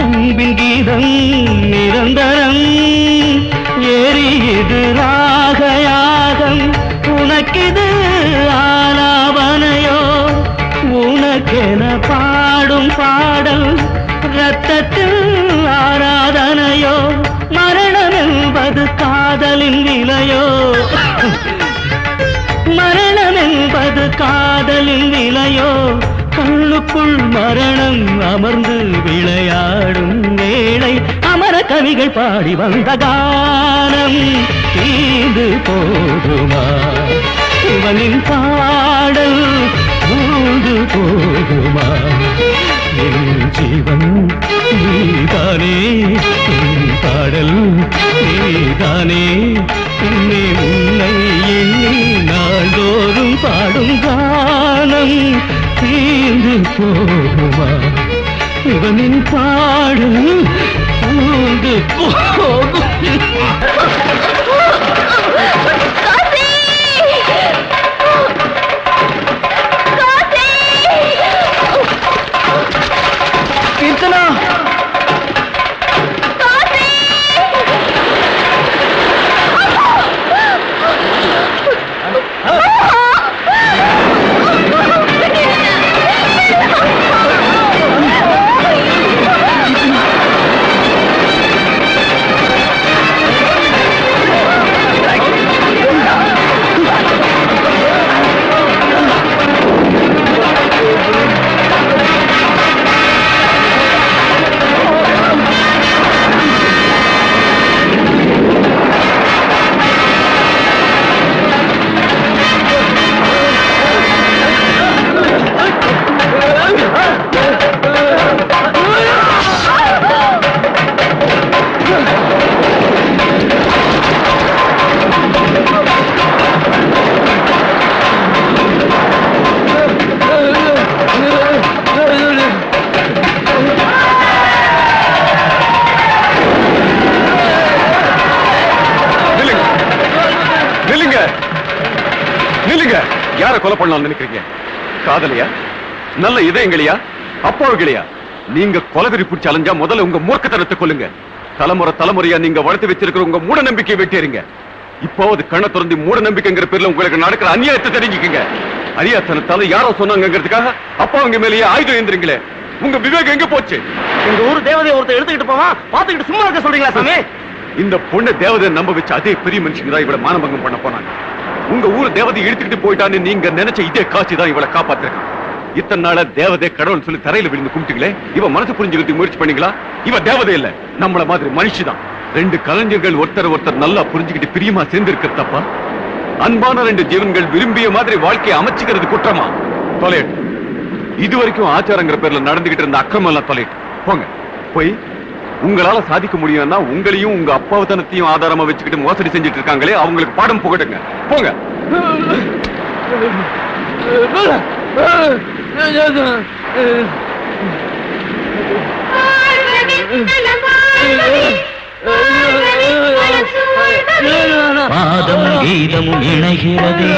அன்பின் கீதம் நிரந்தரம் எரியுது ராகயாகம் உனக்கிது ஆலாபனையோ உனக்கென பாடும் பாடல் இரத்தத்தில் ஆராதனையோ மரணம் என்பது காதலின் நிலையோ மரணம் என்பது காதலின் நிலையோ கண்ணுக்குள் மரணம் அமர்ந்து விளையாடும் வேளை அமர கவிகள் பாடி வந்த கானம் தீந்து போகுமா? இவனின் பாடல் தூண்டு போகுமா? என் ஜீவன் நீதானே என் பாடல் நீதானே உன்னை உன்னை எண்ணி நாள்தோறும் பாடும் கானம் தீர்ந்து போகுமா? இவனின் பாடல் தூண்டு போகும். கீர்த்தனா யார கொலை பண்ணலாம் நினைக்கிறீங்க? காதலியா? நல்ல இதயங்களையா? அப்பாவுகளையா? நீங்க கொலவெறி பிடிச்சு அலைஞ்சா முதல்ல உங்க மூர்க்கத்தனத்தை கொல்லுங்க. தலைமுறை தலைமுறையா நீங்க வளர்த்து வச்சிருக்கிற உங்க மூட நம்பிக்கையை வெட்டிடுங்க. இப்போது கண்ணை திறந்து மூட நம்பிக்கைங்கிற பேர்ல உங்களுக்கு நடக்கிற அநியாயத்தை தெரிஞ்சுக்கங்க. அரியாத்தனத்தால யாரோ சொன்னாங்கிறதுக்காக அப்பா அவங்க மேலேயே ஆயுதம் எழுந்துறீங்களே, உங்க விவேகம் எங்க போச்சு? எங்க ஊர் தேவதையை ஒருத்தர் எடுத்துக்கிட்டு போவான், பாத்துக்கிட்டு சும்மா இருக்க சொல்றீங்களா சாமி? இந்த பொண்ணை தேவதை நம்ப வச்சு அதே பெரிய மனுஷங்க தான் இவளை மானபங்கம் பண்ண போனாங்க. உங்க ஊர் தேவதை எடுத்துக்கிட்டு போயிட்டான்னு நீங்க நினைச்ச இதே காட்சி தான் இவளை காப்பாத்திருக்கான். இத்தனை நாள தேவதை கடவுள் சொல்லி தரையில விழுந்து கும்பிட்டீங்களே, இவ மனசு புரிஞ்சுக்கிறதுக்கு முயற்சி பண்ணீங்களா? இவ தேவதை இல்ல, நம்மள மாதிரி மனுஷிதான். ரெண்டு கலைஞர்கள் ஒருத்தர் நல்லா புரிஞ்சுக்கிட்டு பிரியமா சேர்ந்திருக்கிற தப்பா? அன்பான ரெண்டு ஜீவன்கள் விரும்பிய மாதிரி வாழ்க்கையை அமைச்சுக்கிறது குற்றமா? தொலைட்டு இது வரைக்கும் ஆச்சாரங்கிற பேர்ல நடந்துகிட்டு இருந்த அக்கிரமம் எல்லாம் தொலைட்டு போங்க. போய் உங்களால சாதிக்க முடியும்னா உங்களையும் உங்க அப்பாவத்தனத்தையும் ஆதாரமா வச்சுக்கிட்டு மோசடி செஞ்சுட்டு இருக்காங்களே அவங்களுக்கு பாடம் புகட்டுங்க. போங்க. பாதமும் கீதமும் இணைகிறதே,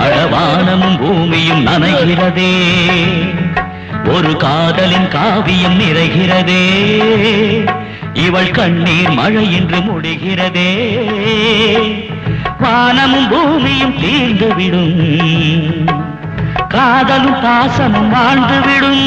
அழவானமும் பூமியும் நனைகிறதே, ஒரு காதலின் காவியம் நிறைகிறதே, இவள் கண்ணீர் மழை என்று முடிகிறதே, வானமும் பூமியும் தீர்ந்துவிடும், காதலும் பாசமும் வாழ்ந்துவிடும்.